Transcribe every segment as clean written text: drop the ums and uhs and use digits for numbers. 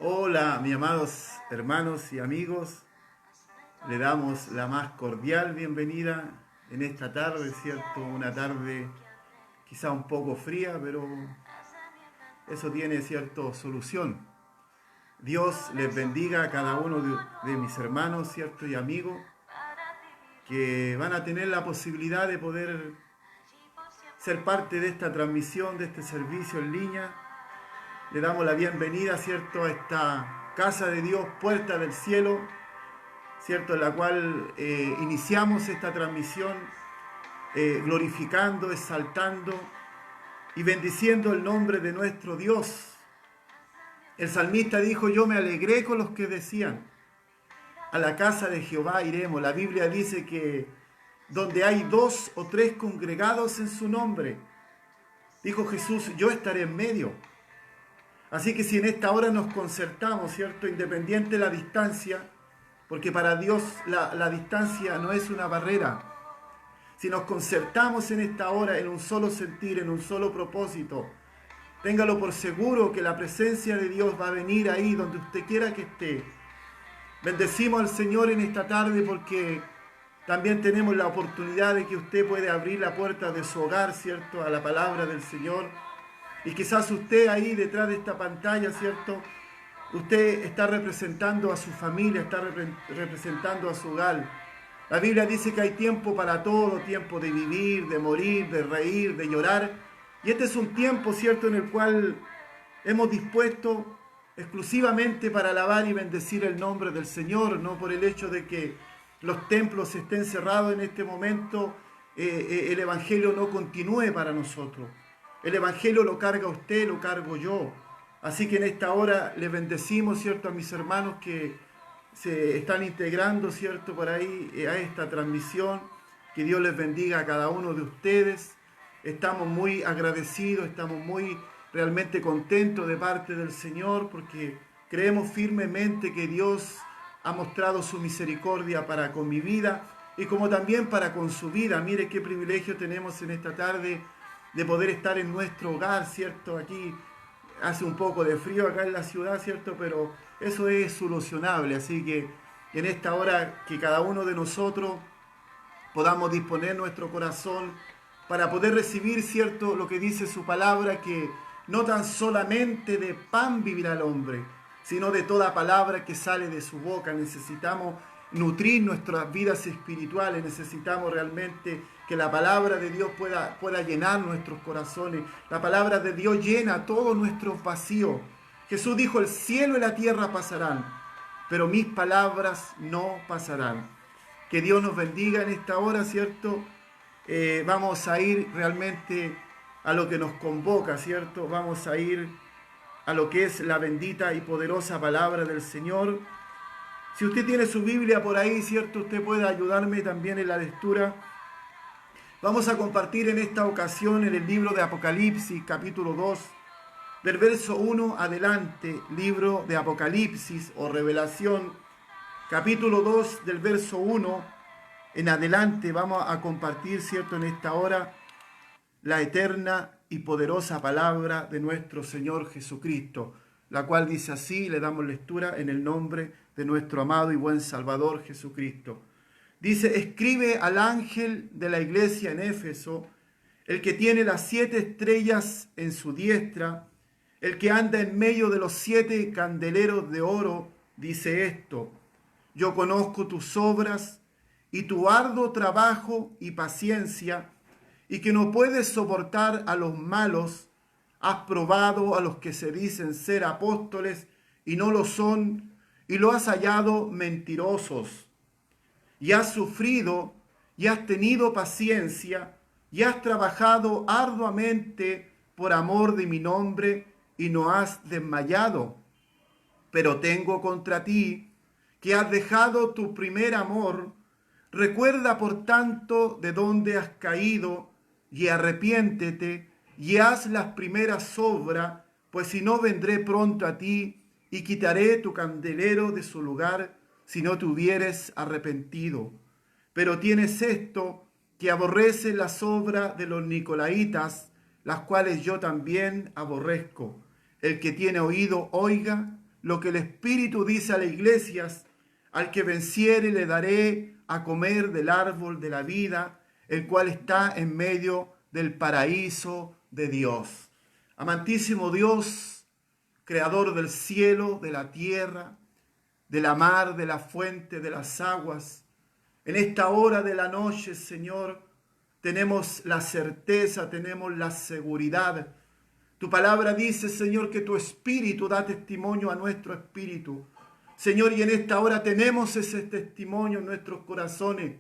Hola, mis amados hermanos y amigos. Le damos la más cordial bienvenida en esta tarde, ¿cierto? Una tarde quizá un poco fría, pero eso tiene, ¿cierto?, solución. Dios les bendiga a cada uno de mis hermanos, ¿cierto?, y amigos que van a tener la posibilidad de poder ser parte de esta transmisión, de este servicio en línea. Le damos la bienvenida, ¿cierto?, a esta casa de Dios, puerta del cielo, ¿cierto?, en la cual iniciamos esta transmisión glorificando, exaltando y bendiciendo el nombre de nuestro Dios. El salmista dijo: yo me alegré con los que decían, a la casa de Jehová iremos. La Biblia dice que donde hay 2 o 3 congregados en su nombre, dijo Jesús, yo estaré en medio. Así que si en esta hora nos concertamos, ¿cierto?, independiente de la distancia, porque para Dios la distancia no es una barrera. Si nos concertamos en esta hora en un solo sentir, en un solo propósito, téngalo por seguro que la presencia de Dios va a venir ahí donde usted quiera que esté. Bendecimos al Señor en esta tarde porque también tenemos la oportunidad de que usted puede abrir la puerta de su hogar, ¿cierto?, a la palabra del Señor. Y quizás usted ahí detrás de esta pantalla, ¿cierto?, usted está representando a su familia, está representando a su hogar. La Biblia dice que hay tiempo para todo, tiempo de vivir, de morir, de reír, de llorar. Y este es un tiempo, ¿cierto?, en el cual hemos dispuesto exclusivamente para alabar y bendecir el nombre del Señor, no por el hecho de que los templos estén cerrados en este momento, el Evangelio no continúe para nosotros. El Evangelio lo carga usted, lo cargo yo. Así que en esta hora les bendecimos, ¿cierto?, a mis hermanos que se están integrando, ¿cierto?, por ahí a esta transmisión. Que Dios les bendiga a cada uno de ustedes. Estamos muy agradecidos, estamos muy realmente contentos de parte del Señor porque creemos firmemente que Dios ha mostrado su misericordia para con mi vida y como también para con su vida. Mire qué privilegio tenemos en esta tarde de poder estar en nuestro hogar, ¿cierto? Aquí hace un poco de frío acá en la ciudad, ¿cierto? Pero eso es solucionable, así que en esta hora que cada uno de nosotros podamos disponer nuestro corazón para poder recibir, ¿cierto?, lo que dice su palabra, que no tan solamente de pan vivirá el hombre, sino de toda palabra que sale de su boca. Necesitamos nutrir nuestras vidas espirituales, necesitamos realmente que la palabra de Dios pueda llenar nuestros corazones. La palabra de Dios llena todos nuestros vacíos. Jesús dijo: el cielo y la tierra pasarán, pero mis palabras no pasarán. Que Dios nos bendiga en esta hora, ¿cierto? Vamos a ir realmente a lo que nos convoca, ¿cierto? Vamos a ir a lo que es la bendita y poderosa palabra del Señor. Si usted tiene su Biblia por ahí, ¿cierto?, usted puede ayudarme también en la lectura. Vamos a compartir en esta ocasión en el libro de Apocalipsis, capítulo 2, del verso 1 adelante, libro de Apocalipsis o Revelación, capítulo 2, del verso 1 en adelante. Vamos a compartir, ¿cierto?, en esta hora la eterna y poderosa palabra de nuestro Señor Jesucristo, la cual dice así. Le damos lectura en el nombre de nuestro amado y buen Salvador Jesucristo. Dice: escribe al ángel de la iglesia en Éfeso, el que tiene las 7 estrellas en su diestra, el que anda en medio de los 7 candeleros de oro, dice esto: yo conozco tus obras y tu arduo trabajo y paciencia, y que no puedes soportar a los malos. Has probado a los que se dicen ser apóstoles y no lo son, y lo has hallado mentirosos. Y has sufrido y has tenido paciencia y has trabajado arduamente por amor de mi nombre y no has desmayado. Pero tengo contra ti que has dejado tu primer amor. Recuerda, por tanto, de dónde has caído y arrepiéntete y haz las primeras obras, pues si no, vendré pronto a ti y quitaré tu candelero de su lugar si no te hubieres arrepentido. Pero tienes esto, que aborreces las obras de los nicolaítas, las cuales yo también aborrezco. El que tiene oído, oiga lo que el Espíritu dice a las iglesias: al que venciere le daré a comer del árbol de la vida, el cual está en medio del paraíso de Dios. Amantísimo Dios, creador del cielo, de la tierra, de la mar, de la fuente, de las aguas, en esta hora de la noche, Señor, tenemos la certeza, tenemos la seguridad. Tu palabra dice, Señor, que tu Espíritu da testimonio a nuestro espíritu. Señor, y en esta hora tenemos ese testimonio en nuestros corazones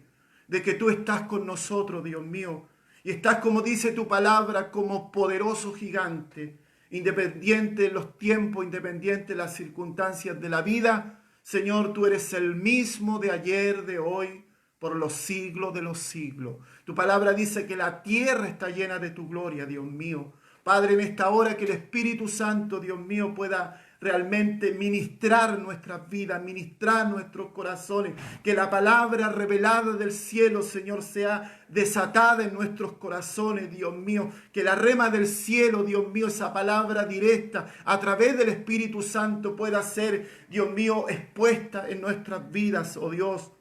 de que tú estás con nosotros, Dios mío. Y estás, como dice tu palabra, como poderoso gigante, independiente de los tiempos, independiente de las circunstancias de la vida. Señor, tú eres el mismo de ayer, de hoy, por los siglos de los siglos. Tu palabra dice que la tierra está llena de tu gloria, Dios mío. Padre, en esta hora que el Espíritu Santo, Dios mío, pueda realmente ministrar nuestras vidas, ministrar nuestros corazones, que la palabra revelada del cielo, Señor, sea desatada en nuestros corazones, Dios mío, que la rema del cielo, Dios mío, esa palabra directa a través del Espíritu Santo pueda ser, Dios mío, expuesta en nuestras vidas, oh Dios.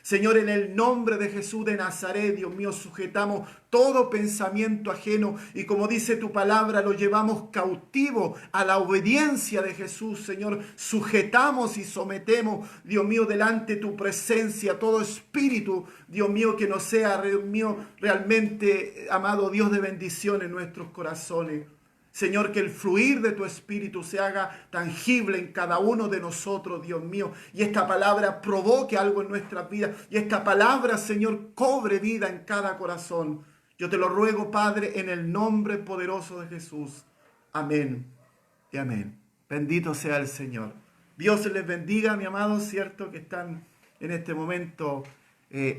Señor, en el nombre de Jesús de Nazaret, Dios mío, sujetamos todo pensamiento ajeno y, como dice tu palabra, lo llevamos cautivo a la obediencia de Jesús. Señor, sujetamos y sometemos, Dios mío, delante de tu presencia todo espíritu, Dios mío, que no sea, Dios mío, realmente, amado Dios, de bendición en nuestros corazones. Señor, que el fluir de tu Espíritu se haga tangible en cada uno de nosotros, Dios mío. Y esta palabra provoque algo en nuestras vidas. Y esta palabra, Señor, cobre vida en cada corazón. Yo te lo ruego, Padre, en el nombre poderoso de Jesús. Amén y amén. Bendito sea el Señor. Dios les bendiga, mi amado, cierto, que están en este momento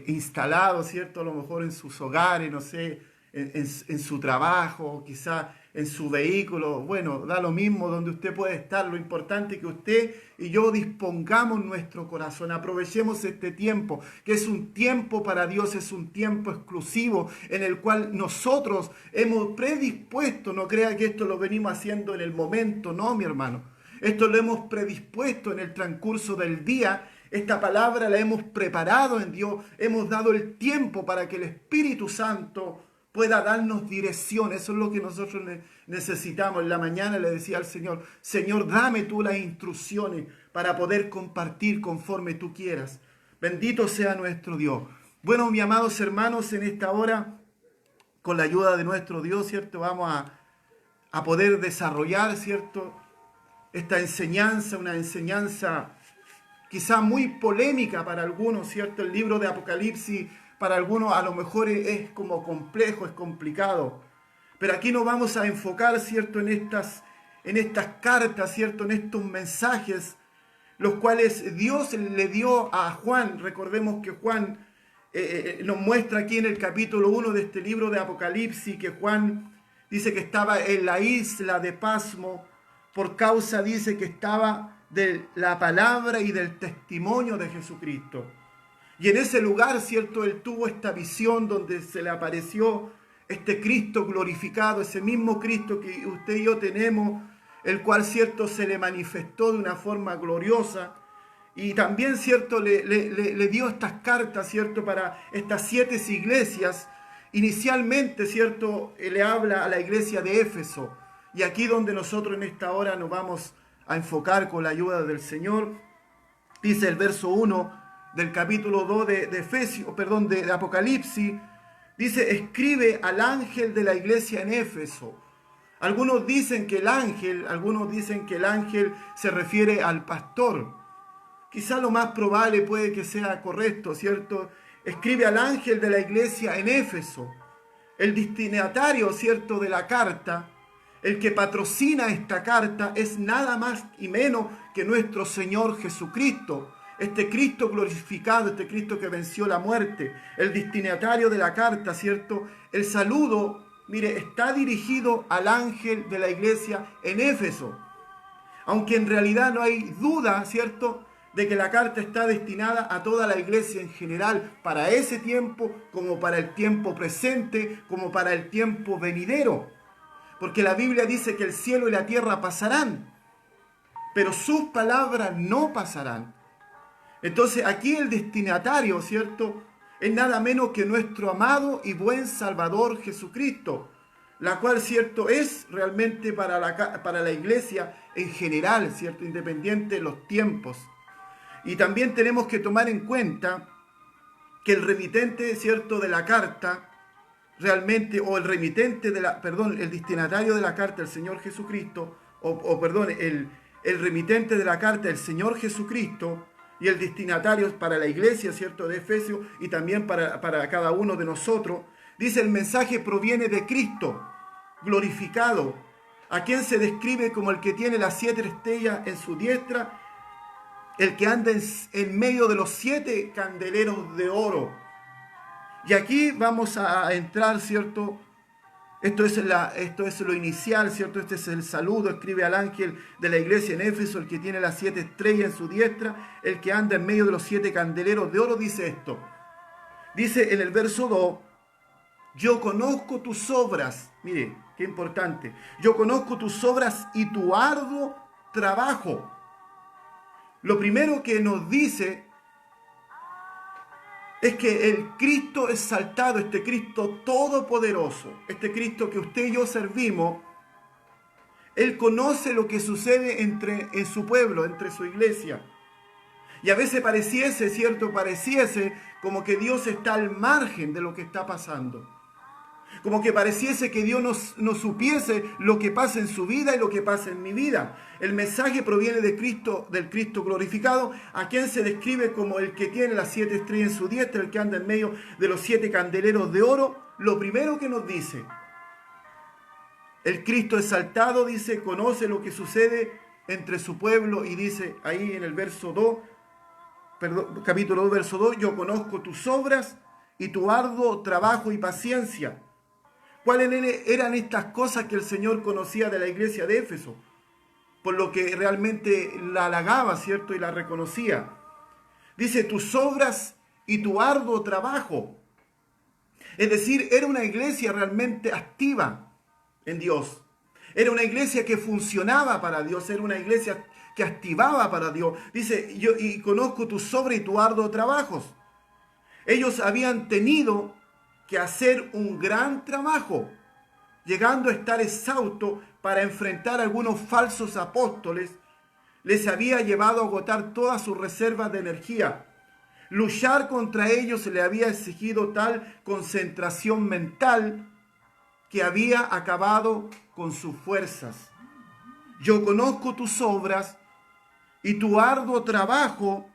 instalados, cierto, a lo mejor en sus hogares, no sé, en su trabajo, quizá en su vehículo. Bueno, da lo mismo donde usted puede estar. Lo importante es que usted y yo dispongamos nuestro corazón, aprovechemos este tiempo, que es un tiempo para Dios, es un tiempo exclusivo en el cual nosotros hemos predispuesto. No crea que esto lo venimos haciendo en el momento, no, mi hermano. Esto lo hemos predispuesto en el transcurso del día. Esta palabra la hemos preparado en Dios. Hemos dado el tiempo para que el Espíritu Santo pueda darnos dirección. Eso es lo que nosotros necesitamos. En la mañana le decía al Señor: Señor, dame tú las instrucciones para poder compartir conforme tú quieras. Bendito sea nuestro Dios. Bueno, mis amados hermanos, en esta hora, con la ayuda de nuestro Dios, ¿cierto? Vamos a poder desarrollar, ¿cierto?, esta enseñanza, una enseñanza quizá muy polémica para algunos, ¿cierto? El libro de Apocalipsis para algunos a lo mejor es como complejo, es complicado. Pero aquí nos vamos a enfocar, ¿cierto?, en estas cartas, ¿cierto?, en estos mensajes, los cuales Dios le dio a Juan. Recordemos que Juan nos muestra aquí en el capítulo 1 de este libro de Apocalipsis que Juan dice que estaba en la isla de Pasmo por causa, dice, que estaba de la palabra y del testimonio de Jesucristo. Y en ese lugar, ¿cierto?, él tuvo esta visión donde se le apareció este Cristo glorificado, ese mismo Cristo que usted y yo tenemos, el cual, ¿cierto?, se le manifestó de una forma gloriosa. Y también, ¿cierto?, le dio estas cartas, ¿cierto?, para estas 7 iglesias. Inicialmente, ¿cierto?, le habla a la iglesia de Éfeso. Y aquí donde nosotros en esta hora nos vamos a enfocar con la ayuda del Señor. Dice el verso 1 del capítulo 2 de Apocalipsis, dice: escribe al ángel de la iglesia en Éfeso. Algunos dicen que el ángel se refiere al pastor. Quizá lo más probable puede que sea correcto, ¿cierto? Escribe al ángel de la iglesia en Éfeso. El destinatario, ¿cierto?, de la carta, el que patrocina esta carta, es nada más y menos que nuestro Señor Jesucristo. Este Cristo glorificado, este Cristo que venció la muerte, el destinatario de la carta, ¿cierto? El saludo, mire, está dirigido al ángel de la iglesia en Éfeso. Aunque en realidad no hay duda, ¿cierto?, de que la carta está destinada a toda la iglesia en general, para ese tiempo, como para el tiempo presente, como para el tiempo venidero. Porque la Biblia dice que el cielo y la tierra pasarán, pero sus palabras no pasarán. Entonces aquí el destinatario, ¿cierto?, es nada menos que nuestro amado y buen Salvador Jesucristo, la cual, ¿cierto?, es realmente para la iglesia en general, ¿cierto?, independiente de los tiempos. Y también tenemos que tomar en cuenta que el remitente, ¿cierto?, de la carta, realmente, o el remitente el destinatario de la carta, el Señor Jesucristo, el remitente de la carta, el Señor Jesucristo, y el destinatario para la iglesia, ¿cierto?, de Efesios, y también para cada uno de nosotros, dice: el mensaje proviene de Cristo, glorificado, a quien se describe como el que tiene las 7 estrellas en su diestra, el que anda en medio de los 7 candeleros de oro. Y aquí vamos a entrar, ¿cierto? Esto es lo inicial, ¿cierto? Este es el saludo. Escribe al ángel de la iglesia en Éfeso, el que tiene las 7 estrellas en su diestra, el que anda en medio de los 7 candeleros de oro, dice esto. Dice en el verso 2, yo conozco tus obras. Mire, qué importante. Yo conozco tus obras y tu arduo trabajo. Lo primero que nos dice es que el Cristo exaltado, este Cristo todopoderoso, este Cristo que usted y yo servimos, Él conoce lo que sucede en su pueblo, entre su iglesia. Y a veces pareciese, ¿cierto? Pareciese como que Dios está al margen de lo que está pasando. Como que pareciese que Dios no supiese lo que pasa en su vida y lo que pasa en mi vida. El mensaje proviene de Cristo, del Cristo glorificado, a quien se describe como el que tiene las 7 estrellas en su diestra, el que anda en medio de los 7 candeleros de oro. Lo primero que nos dice, el Cristo exaltado, dice, conoce lo que sucede entre su pueblo, y dice ahí en el verso 2, capítulo 2, verso 2, yo conozco tus obras y tu arduo trabajo y paciencia. ¿Cuáles eran estas cosas que el Señor conocía de la iglesia de Éfeso? Por lo que realmente la halagaba, ¿cierto? Y la reconocía. Dice, tus obras y tu arduo trabajo. Es decir, era una iglesia realmente activa en Dios. Era una iglesia que funcionaba para Dios. Era una iglesia que activaba para Dios. Dice, yo y conozco tus obras y tu arduo trabajos. Ellos habían tenido que hacer un gran trabajo, llegando a estar exhaustos para enfrentar a algunos falsos apóstoles. Les había llevado a agotar todas sus reservas de energía. Luchar contra ellos le había exigido tal concentración mental que había acabado con sus fuerzas. Yo conozco tus obras y tu arduo trabajo,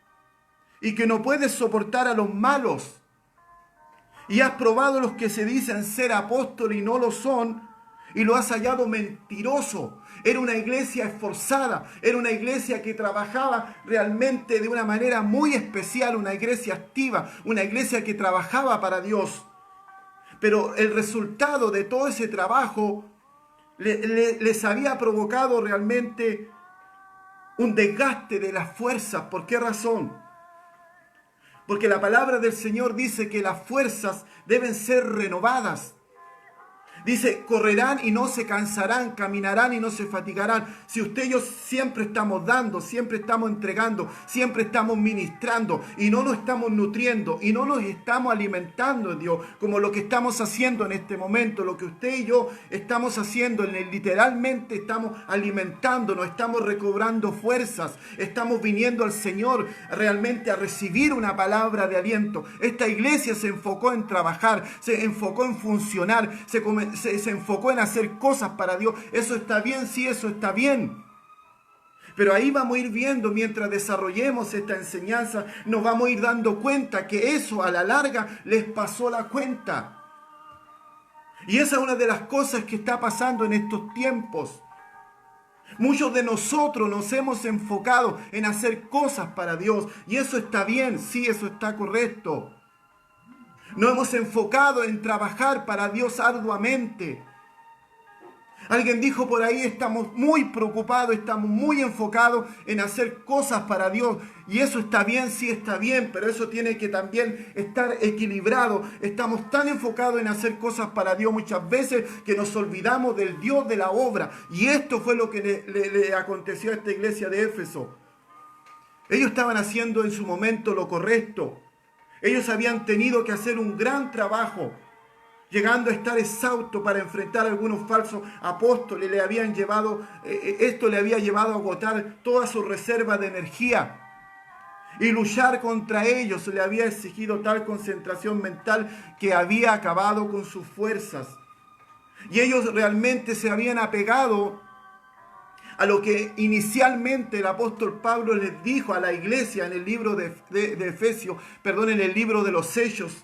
y que no puedes soportar a los malos. Y has probado los que se dicen ser apóstoles y no lo son, y lo has hallado mentiroso. Era una iglesia esforzada, era una iglesia que trabajaba realmente de una manera muy especial, una iglesia activa, una iglesia que trabajaba para Dios. Pero el resultado de todo ese trabajo les había provocado realmente un desgaste de las fuerzas. ¿Por qué razón? Porque la palabra del Señor dice que las fuerzas deben ser renovadas. Dice, correrán y no se cansarán, caminarán y no se fatigarán. Si usted y yo siempre estamos dando, siempre estamos entregando, siempre estamos ministrando y no nos estamos nutriendo y no nos estamos alimentando en Dios, como lo que estamos haciendo en este momento, lo que usted y yo estamos haciendo, literalmente estamos alimentándonos, estamos recobrando fuerzas, estamos viniendo al Señor realmente a recibir una palabra de aliento. Esta iglesia se enfocó en trabajar, se enfocó en funcionar, se enfocó en hacer cosas para Dios. Eso está bien, sí, eso está bien. Pero ahí vamos a ir viendo, mientras desarrollemos esta enseñanza, nos vamos a ir dando cuenta que eso a la larga les pasó la cuenta. Y esa es una de las cosas que está pasando en estos tiempos. Muchos de nosotros nos hemos enfocado en hacer cosas para Dios, y eso está bien, sí, eso está correcto. Nos hemos enfocado en trabajar para Dios arduamente. Alguien dijo por ahí, estamos muy preocupados, estamos muy enfocados en hacer cosas para Dios. Y eso está bien, sí está bien, pero eso tiene que también estar equilibrado. Estamos tan enfocados en hacer cosas para Dios muchas veces que nos olvidamos del Dios de la obra. Y esto fue lo que le aconteció a esta iglesia de Éfeso. Ellos estaban haciendo en su momento lo correcto. Ellos habían tenido que hacer un gran trabajo, llegando a estar exhausto para enfrentar a algunos falsos apóstoles. Esto le había llevado a agotar toda su reserva de energía. Y luchar contra ellos le había exigido tal concentración mental que había acabado con sus fuerzas. Y ellos realmente se habían apegado a lo que inicialmente el apóstol Pablo les dijo a la iglesia en el libro de Efesios, en el libro de los Hechos.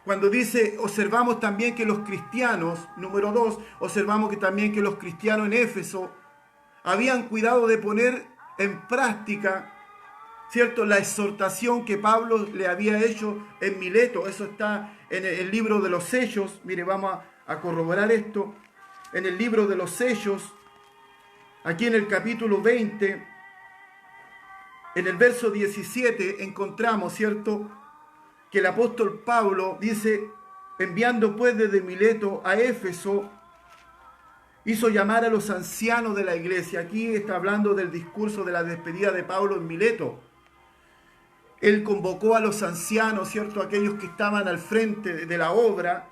Cuando dice, observamos también que los cristianos, número 2, observamos que también que los cristianos en Éfeso habían cuidado de poner en práctica, ¿cierto?, la exhortación que Pablo le había hecho en Mileto. Eso está en el libro de los Hechos. Mire, vamos a corroborar esto. En el libro de los Hechos, aquí en el capítulo 20, en el verso 17, encontramos, ¿cierto?, que el apóstol Pablo dice, enviando pues desde Mileto a Éfeso, hizo llamar a los ancianos de la iglesia. Aquí está hablando del discurso de la despedida de Pablo en Mileto. Él convocó a los ancianos, ¿cierto?, aquellos que estaban al frente de la obra.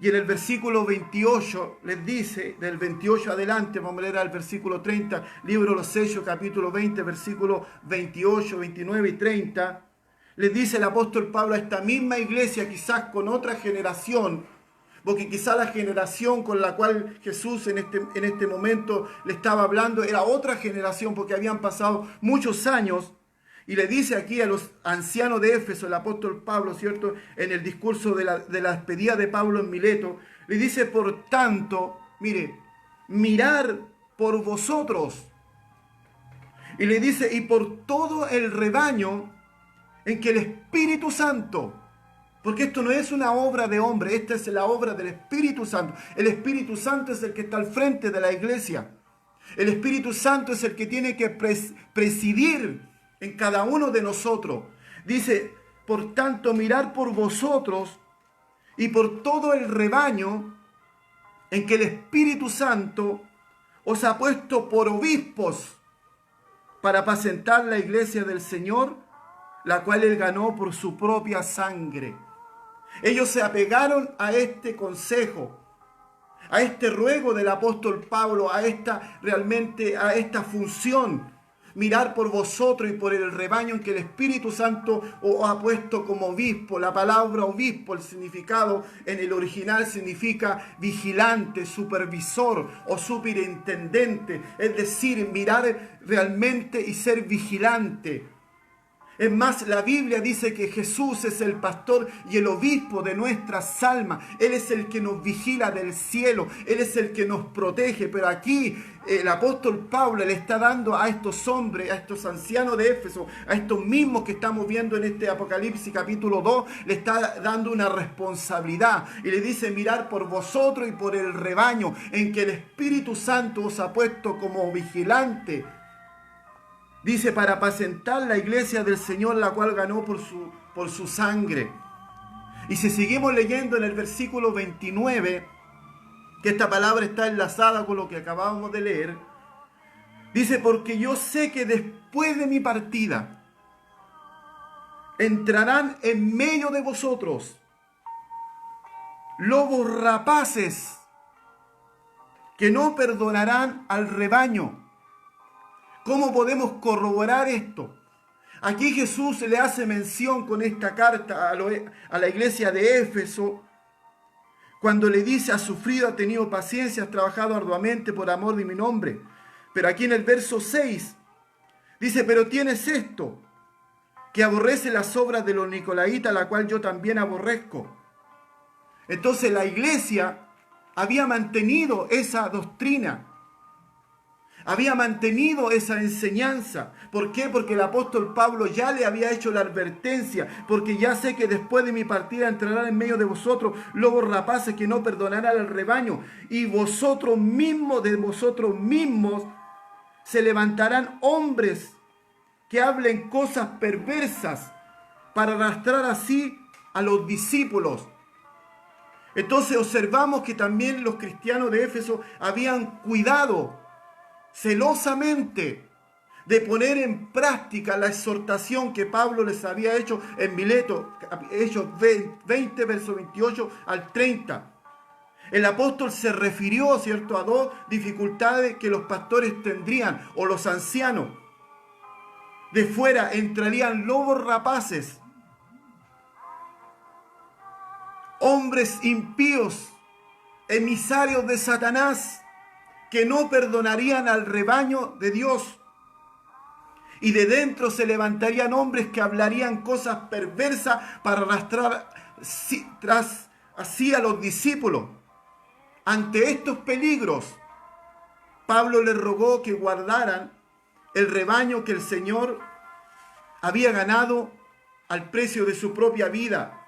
Y en el versículo 28 les dice, del 28 adelante, vamos a leer al versículo 30, libro de los Hechos, capítulo 20, versículos 28, 29 y 30, les dice el apóstol Pablo a esta misma iglesia, quizás con otra generación, porque quizás la generación con la cual Jesús en este momento le estaba hablando era otra generación, porque habían pasado muchos años. Y le dice aquí a los ancianos de Éfeso, el apóstol Pablo, ¿cierto?, en el discurso de la despedida de Pablo en Mileto, le dice, por tanto, mire, mirar por vosotros. Y le dice, y por todo el rebaño en que el Espíritu Santo, porque esto no es una obra de hombre, esta es la obra del Espíritu Santo. El Espíritu Santo es el que está al frente de la iglesia. El Espíritu Santo es el que tiene que presidir en cada uno de nosotros. Dice, por tanto, mirar por vosotros y por todo el rebaño en que el Espíritu Santo os ha puesto por obispos para apacentar la iglesia del Señor, la cual él ganó por su propia sangre. Ellos se apegaron a este consejo, a este ruego del apóstol Pablo, a esta función. Mirar por vosotros y por el rebaño en que el Espíritu Santo os ha puesto como obispo. La palabra obispo, el significado en el original significa vigilante, supervisor o superintendente. Es decir, mirar realmente y ser vigilante. Es más, la Biblia dice que Jesús es el pastor y el obispo de nuestras almas. Él es el que nos vigila del cielo. Él es el que nos protege. Pero aquí el apóstol Pablo le está dando a estos hombres, a estos ancianos de Éfeso, a estos mismos que estamos viendo en este Apocalipsis capítulo 2, le está dando una responsabilidad. Y le dice, mirar por vosotros y por el rebaño en que el Espíritu Santo os ha puesto como vigilante. Dice, para apacentar la iglesia del Señor, la cual ganó por su sangre. Y si seguimos leyendo en el versículo 29, que esta palabra está enlazada con lo que acabamos de leer, dice, porque yo sé que después de mi partida entrarán en medio de vosotros lobos rapaces que no perdonarán al rebaño. ¿Cómo podemos corroborar esto? Aquí Jesús le hace mención con esta carta a la iglesia de Éfeso, cuando le dice, has sufrido, has tenido paciencia, has trabajado arduamente por amor de mi nombre. Pero aquí en el verso 6 dice, pero tienes esto, que aborrece las obras de los nicolaitas, la cual yo también aborrezco. Entonces la iglesia había mantenido esa doctrina. Había mantenido esa enseñanza. ¿Por qué? Porque el apóstol Pablo ya le había hecho la advertencia. Porque ya sé que después de mi partida entrarán en medio de vosotros lobos rapaces que no perdonarán al rebaño. Y vosotros mismos, de vosotros mismos, se levantarán hombres que hablen cosas perversas para arrastrar así a los discípulos. Entonces observamos que también los cristianos de Éfeso habían cuidado celosamente de poner en práctica la exhortación que Pablo les había hecho en Mileto, Hechos 20, verso 28 al 30. El apóstol se refirió, ¿cierto?, a dos dificultades que los pastores tendrían, o los ancianos. De fuera entrarían lobos rapaces, hombres impíos, emisarios de Satanás, que no perdonarían al rebaño de Dios. Y de dentro se levantarían hombres que hablarían cosas perversas para arrastrar así a los discípulos. Ante estos peligros, Pablo les rogó que guardaran el rebaño que el Señor había ganado al precio de su propia vida.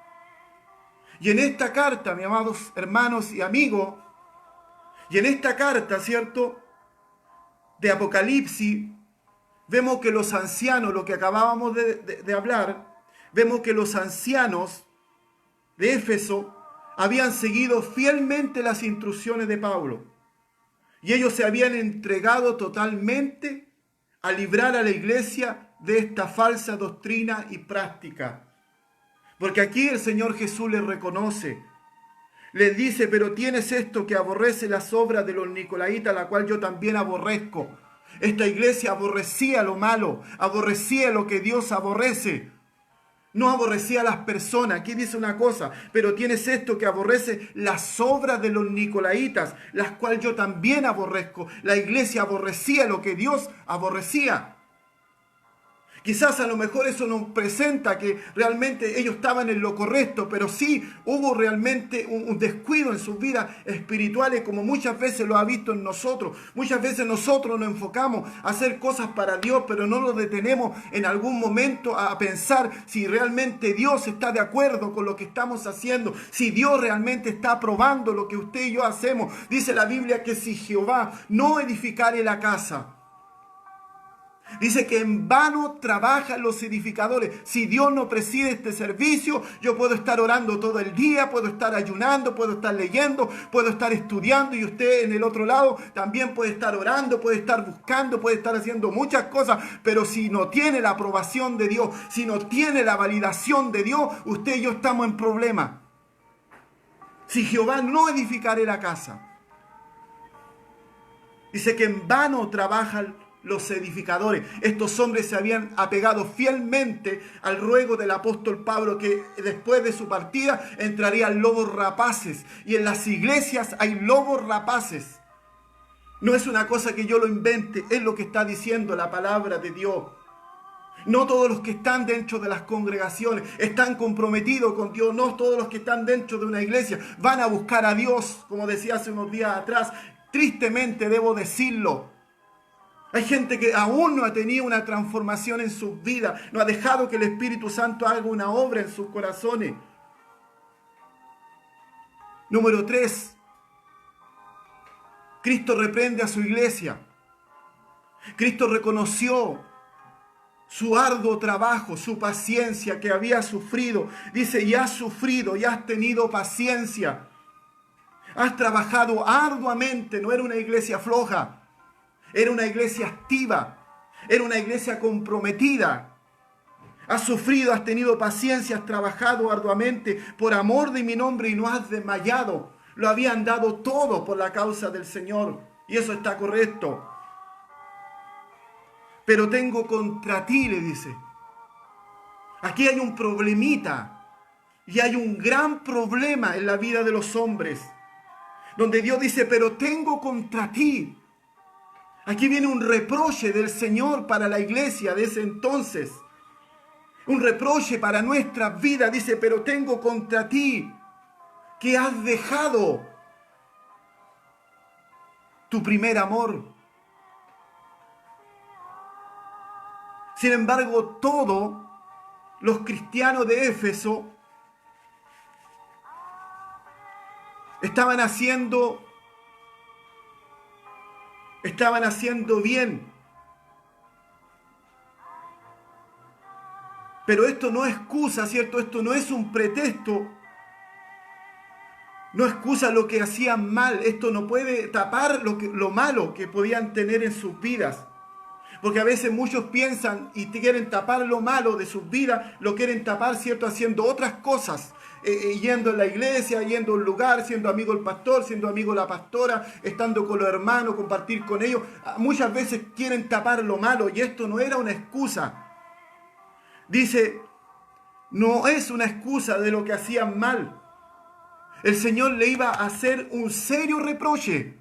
Y en esta carta, mis amados hermanos y amigos, y en esta carta, ¿cierto?, de Apocalipsis, vemos que los ancianos, lo que acabábamos de hablar, vemos que los ancianos de Éfeso habían seguido fielmente las instrucciones de Pablo. Y ellos se habían entregado totalmente a librar a la iglesia de esta falsa doctrina y práctica. Porque aquí el Señor Jesús les reconoce. Les dice, pero tienes esto que aborrece las obras de los nicolaitas, la cual yo también aborrezco. Esta iglesia aborrecía lo malo, aborrecía lo que Dios aborrece. No aborrecía a las personas. Aquí dice una cosa, pero tienes esto que aborrece las obras de los nicolaitas, las cuales yo también aborrezco. La iglesia aborrecía lo que Dios aborrecía. Quizás a lo mejor eso nos presenta que realmente ellos estaban en lo correcto, pero sí hubo realmente un descuido en sus vidas espirituales, como muchas veces lo ha visto en nosotros. Muchas veces nosotros nos enfocamos a hacer cosas para Dios, pero no nos detenemos en algún momento a pensar si realmente Dios está de acuerdo con lo que estamos haciendo, si Dios realmente está aprobando lo que usted y yo hacemos. Dice la Biblia que si Jehová no edificare la casa, dice que en vano trabajan los edificadores. Si Dios no preside este servicio, yo puedo estar orando todo el día, puedo estar ayunando, puedo estar leyendo, puedo estar estudiando, y usted en el otro lado también puede estar orando, puede estar buscando, puede estar haciendo muchas cosas, pero si no tiene la aprobación de Dios, si no tiene la validación de Dios, usted y yo estamos en problemas. Si Jehová no edificare la casa, dice que en vano trabajan los edificadores. Estos hombres se habían apegado fielmente al ruego del apóstol Pablo, que después de su partida entrarían lobos rapaces. Y en las iglesias hay lobos rapaces. No es una cosa que yo lo invente, es lo que está diciendo la palabra de Dios. No todos los que están dentro de las congregaciones están comprometidos con Dios. No todos los que están dentro de una iglesia van a buscar a Dios, como decía hace unos días atrás. Tristemente debo decirlo. Hay gente que aún no ha tenido una transformación en sus vidas, no ha dejado que el Espíritu Santo haga una obra en sus corazones. Número 3. Cristo reprende a su iglesia. Cristo reconoció su arduo trabajo, su paciencia que había sufrido. Dice, y has sufrido, y has tenido paciencia. Has trabajado arduamente, no era una iglesia floja. Era una iglesia activa, era una iglesia comprometida. Has sufrido, has tenido paciencia, has trabajado arduamente por amor de mi nombre y no has desmayado. Lo habían dado todo por la causa del Señor y eso está correcto. Pero tengo contra ti, le dice. Aquí hay un problemita y hay un gran problema en la vida de los hombres, donde Dios dice, pero tengo contra ti. Aquí viene un reproche del Señor para la iglesia de ese entonces. Un reproche para nuestra vida. Dice, pero tengo contra ti que has dejado tu primer amor. Sin embargo, todos los cristianos de Éfeso estaban haciendo bien. Pero esto no excusa, ¿cierto? Esto no es un pretexto. No excusa lo que hacían mal. Esto no puede tapar lo malo que podían tener en sus vidas. Porque a veces muchos piensan y quieren tapar lo malo de sus vidas, lo quieren tapar, ¿cierto? Haciendo otras cosas. Yendo a la iglesia, yendo a un lugar, siendo amigo del pastor, siendo amigo de la pastora, estando con los hermanos, compartir con ellos. Muchas veces quieren tapar lo malo y esto no era una excusa. Dice, no es una excusa de lo que hacían mal. El Señor le iba a hacer un serio reproche.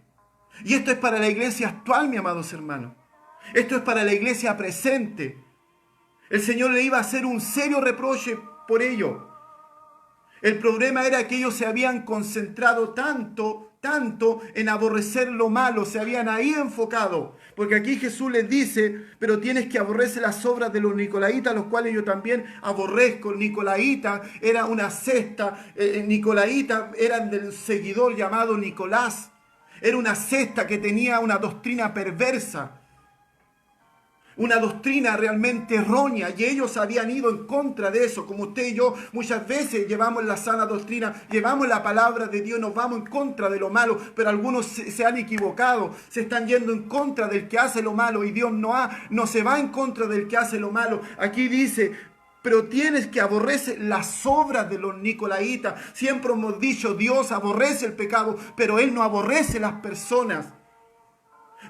Y esto es para la iglesia actual, mis amados hermanos. Esto es para la iglesia presente. El Señor le iba a hacer un serio reproche por ello. El problema era que ellos se habían concentrado tanto en aborrecer lo malo, se habían ahí enfocado. Porque aquí Jesús les dice, pero tienes que aborrecer las obras de los nicolaitas, los cuales yo también aborrezco. Nicolaita era una secta, Nicolaita eran del seguidor llamado Nicolás. Era una secta que tenía una doctrina perversa. Una doctrina realmente errónea y ellos habían ido en contra de eso. Como usted y yo muchas veces llevamos la sana doctrina, llevamos la palabra de Dios, nos vamos en contra de lo malo, pero algunos se han equivocado, se están yendo en contra del que hace lo malo y Dios no se va en contra del que hace lo malo. Aquí dice, pero tienes que aborrecer las obras de los nicolaitas. Siempre hemos dicho, Dios aborrece el pecado, pero Él no aborrece las personas.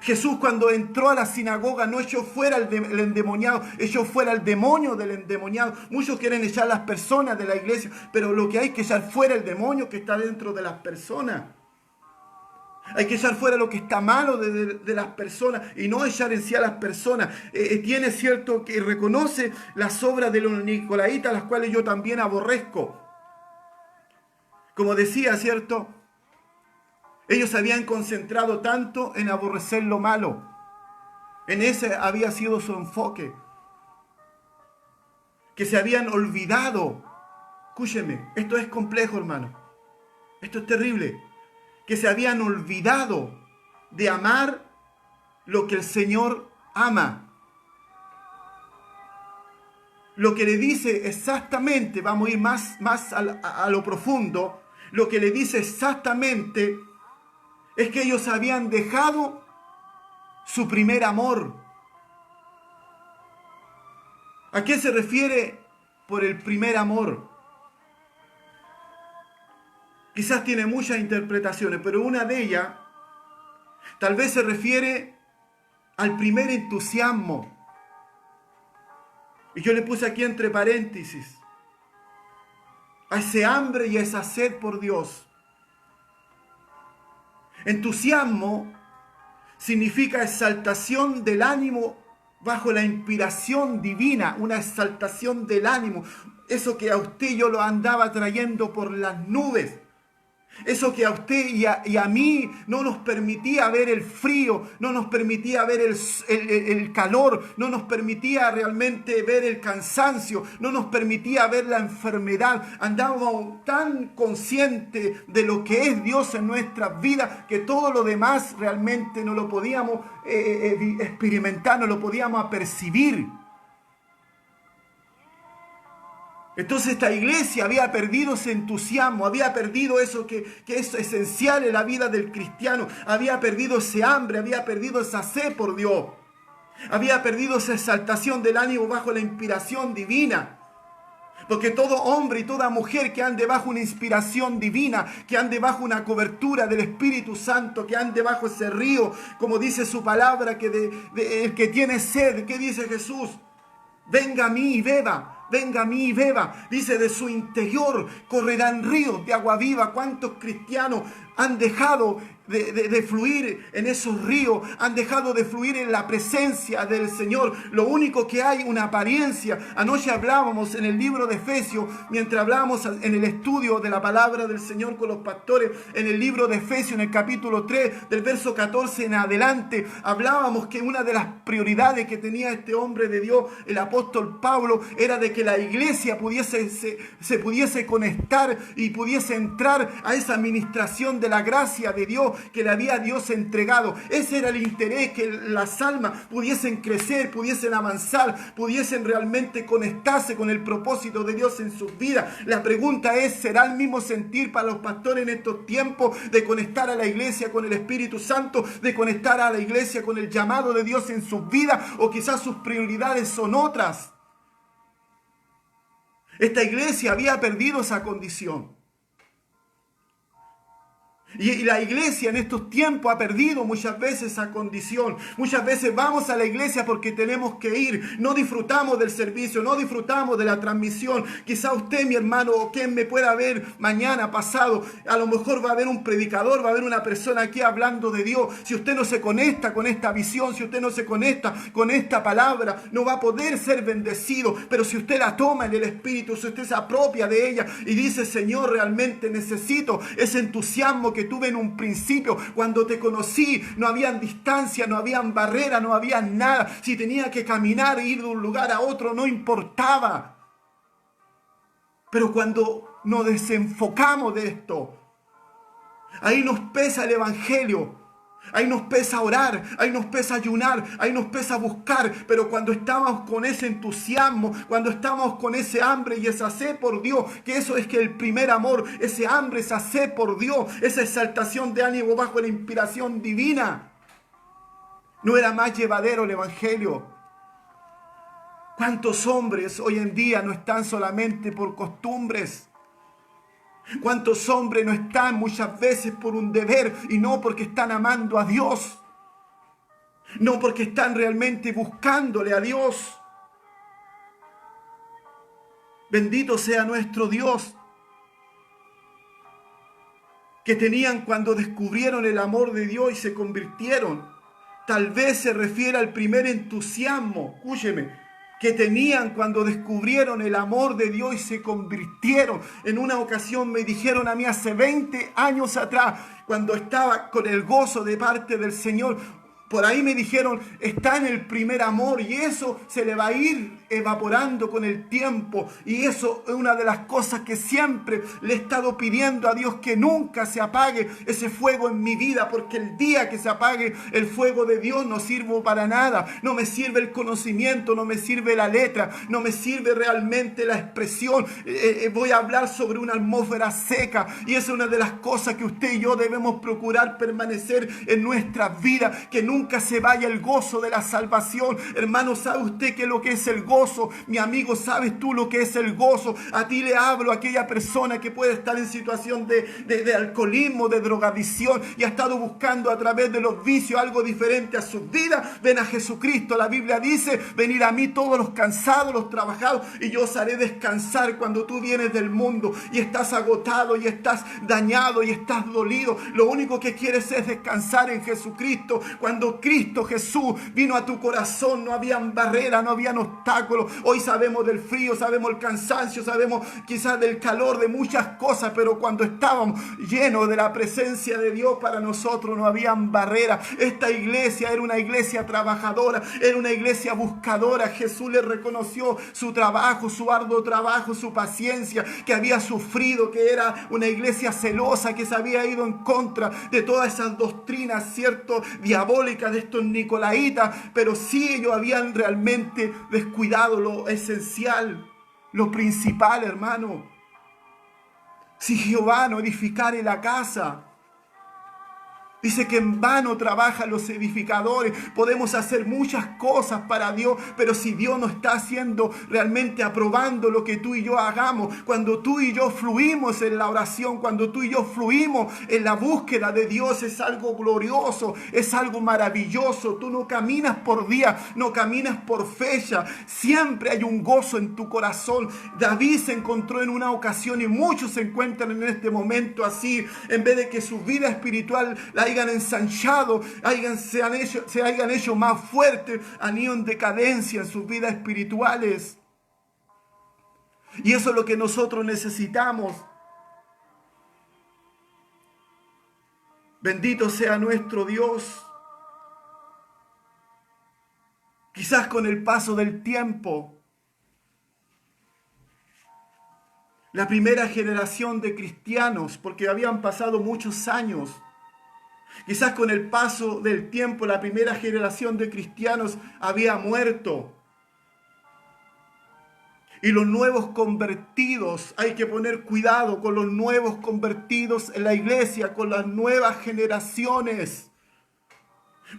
Jesús cuando entró a la sinagoga no echó fuera el endemoniado, echó fuera el demonio del endemoniado. Muchos quieren echar a las personas de la iglesia, pero lo que hay que echar fuera el demonio que está dentro de las personas. Hay que echar fuera lo que está malo de las personas y no echar en sí a las personas. Tiene cierto que reconoce las obras de los nicolaitas, las cuales yo también aborrezco. Como decía, ¿cierto? Ellos se habían concentrado tanto en aborrecer lo malo. En ese había sido su enfoque. Que se habían olvidado. Escúcheme, esto es complejo, hermano. Esto es terrible. Que se habían olvidado de amar lo que el Señor ama. Lo que le dice exactamente, vamos a ir más a lo profundo, lo que le dice exactamente es que ellos habían dejado su primer amor. ¿A qué se refiere por el primer amor? Quizás tiene muchas interpretaciones, pero una de ellas tal vez se refiere al primer entusiasmo. Y yo le puse aquí entre paréntesis, a ese hambre y a esa sed por Dios. Entusiasmo significa exaltación del ánimo bajo la inspiración divina, una exaltación del ánimo. Eso que a usted yo lo andaba trayendo por las nubes. Eso que a usted y a mí no nos permitía ver el frío, no nos permitía ver el calor, no nos permitía realmente ver el cansancio, no nos permitía ver la enfermedad. Andábamos tan conscientes de lo que es Dios en nuestras vidas que todo lo demás realmente no lo podíamos experimentar, no lo podíamos percibir. Entonces esta iglesia había perdido ese entusiasmo, había perdido eso que es esencial en la vida del cristiano, había perdido ese hambre, había perdido esa sed por Dios, había perdido esa exaltación del ánimo bajo la inspiración divina. Porque todo hombre y toda mujer que ande bajo una inspiración divina, que ande bajo una cobertura del Espíritu Santo, que ande bajo ese río, como dice su palabra, que el que tiene sed, ¿qué dice Jesús? Venga a mí y beba. Venga a mí y beba. Dice, de su interior correrán ríos de agua viva. ¿Cuántos cristianos han dejado de fluir en esos ríos, han dejado de fluir en la presencia del Señor. Lo único que hay, una apariencia. Anoche hablábamos en el libro de Efesios, mientras hablábamos en el estudio de la palabra del Señor con los pastores, en el libro de Efesios, en el capítulo 3, del verso 14 en adelante, hablábamos que una de las prioridades que tenía este hombre de Dios, el apóstol Pablo, era de que la iglesia se pudiese conectar y pudiese entrar a esa administración de la gracia de Dios que le había Dios entregado. Ese era el interés, que las almas pudiesen crecer, pudiesen avanzar, pudiesen realmente conectarse con el propósito de Dios en sus vidas. La pregunta es, ¿será el mismo sentir para los pastores en estos tiempos de conectar a la iglesia con el Espíritu Santo, de conectar a la iglesia con el llamado de Dios en sus vidas, o quizás sus prioridades son otras? Esta iglesia había perdido esa condición. Y la iglesia en estos tiempos ha perdido muchas veces esa condición. Muchas veces vamos a la iglesia porque tenemos que ir. No disfrutamos del servicio, no disfrutamos de la transmisión. Quizá usted, mi hermano, o quien me pueda ver mañana, pasado, a lo mejor va a haber un predicador, va a haber una persona aquí hablando de Dios. Si usted no se conecta con esta visión, si usted no se conecta con esta palabra, no va a poder ser bendecido. Pero si usted la toma en el Espíritu, si usted se apropia de ella y dice, Señor, realmente necesito ese entusiasmo que tuve en un principio. Cuando te conocí no habían distancia, no habían barrera, no había nada. Si tenía que caminar e ir de un lugar a otro, no importaba. Pero cuando nos desenfocamos de esto, ahí nos pesa el evangelio. Ahí nos pesa orar, ahí nos pesa ayunar, ahí nos pesa buscar. Pero cuando estamos con ese entusiasmo, cuando estamos con ese hambre y esa sed por Dios, que eso es que el primer amor, ese hambre, esa sed por Dios, esa exaltación de ánimo bajo la inspiración divina, no era más llevadero el evangelio. ¿Cuántos hombres hoy en día no están solamente por costumbres? ¿Cuántos hombres no están muchas veces por un deber y no porque están amando a Dios? No porque están realmente buscándole a Dios. Bendito sea nuestro Dios, que tenían cuando descubrieron el amor de Dios y se convirtieron. Tal vez se refiere al primer entusiasmo, escúcheme, que tenían cuando descubrieron el amor de Dios y se convirtieron. En una ocasión me dijeron a mí hace 20 años atrás, cuando estaba con el gozo de parte del Señor, por ahí me dijeron, está en el primer amor y eso se le va a ir evaporando con el tiempo. Y eso es una de las cosas que siempre le he estado pidiendo a Dios, que nunca se apague ese fuego en mi vida, porque el día que se apague el fuego de Dios no sirvo para nada. No me sirve el conocimiento, no me sirve la letra, no me sirve realmente la expresión. Voy a hablar sobre una atmósfera seca, y esa es una de las cosas que usted y yo debemos procurar permanecer en nuestras vidas, que nunca se vaya el gozo de la salvación. Hermano, ¿sabe usted qué es lo que es el gozo? Mi amigo, ¿sabes tú lo que es el gozo? A ti le hablo, a aquella persona que puede estar en situación de alcoholismo, de drogadicción, y ha estado buscando a través de los vicios algo diferente a sus vidas. Ven a Jesucristo. La Biblia dice, venid a mí todos los cansados, los trabajados, y yo os haré descansar. Cuando tú vienes del mundo y estás agotado y estás dañado y estás dolido, lo único que quieres es descansar en Jesucristo. Cuando Cristo Jesús vino a tu corazón, no habían barreras, no habían obstáculos. Hoy sabemos del frío, sabemos el cansancio, sabemos quizás del calor, de muchas cosas, pero cuando estábamos llenos de la presencia de Dios, para nosotros no habían barreras. Esta iglesia era una iglesia trabajadora, era una iglesia buscadora. Jesús le reconoció su trabajo, su arduo trabajo, su paciencia, que había sufrido, que era una iglesia celosa, que se había ido en contra de todas esas doctrinas, cierto, diabólicas de estos nicolaitas, pero sí ellos habían realmente descuidado lo esencial, lo principal, hermano. Si Jehová no edificare la casa, Dice que en vano trabajan los edificadores. Podemos hacer muchas cosas para Dios, pero si Dios no está haciendo realmente aprobando lo que tú y yo hagamos, cuando tú y yo fluimos en la oración, cuando tú y yo fluimos en la búsqueda de Dios, es algo glorioso, es algo maravilloso. Tú no caminas por día, no caminas por fecha. Siempre hay un gozo en tu corazón. David se encontró en una ocasión y muchos se encuentran en este momento así. En vez de que su vida espiritual la hayan ensanchado, se hayan hecho más fuertes, han ido en decadencia en sus vidas espirituales. Y eso es lo que nosotros necesitamos. Bendito sea nuestro Dios. Quizás con el paso del tiempo, la primera generación de cristianos, porque habían pasado muchos años, quizás con el paso del tiempo la primera generación de cristianos había muerto. Y los nuevos convertidos, hay que poner cuidado con los nuevos convertidos en la iglesia, con las nuevas generaciones.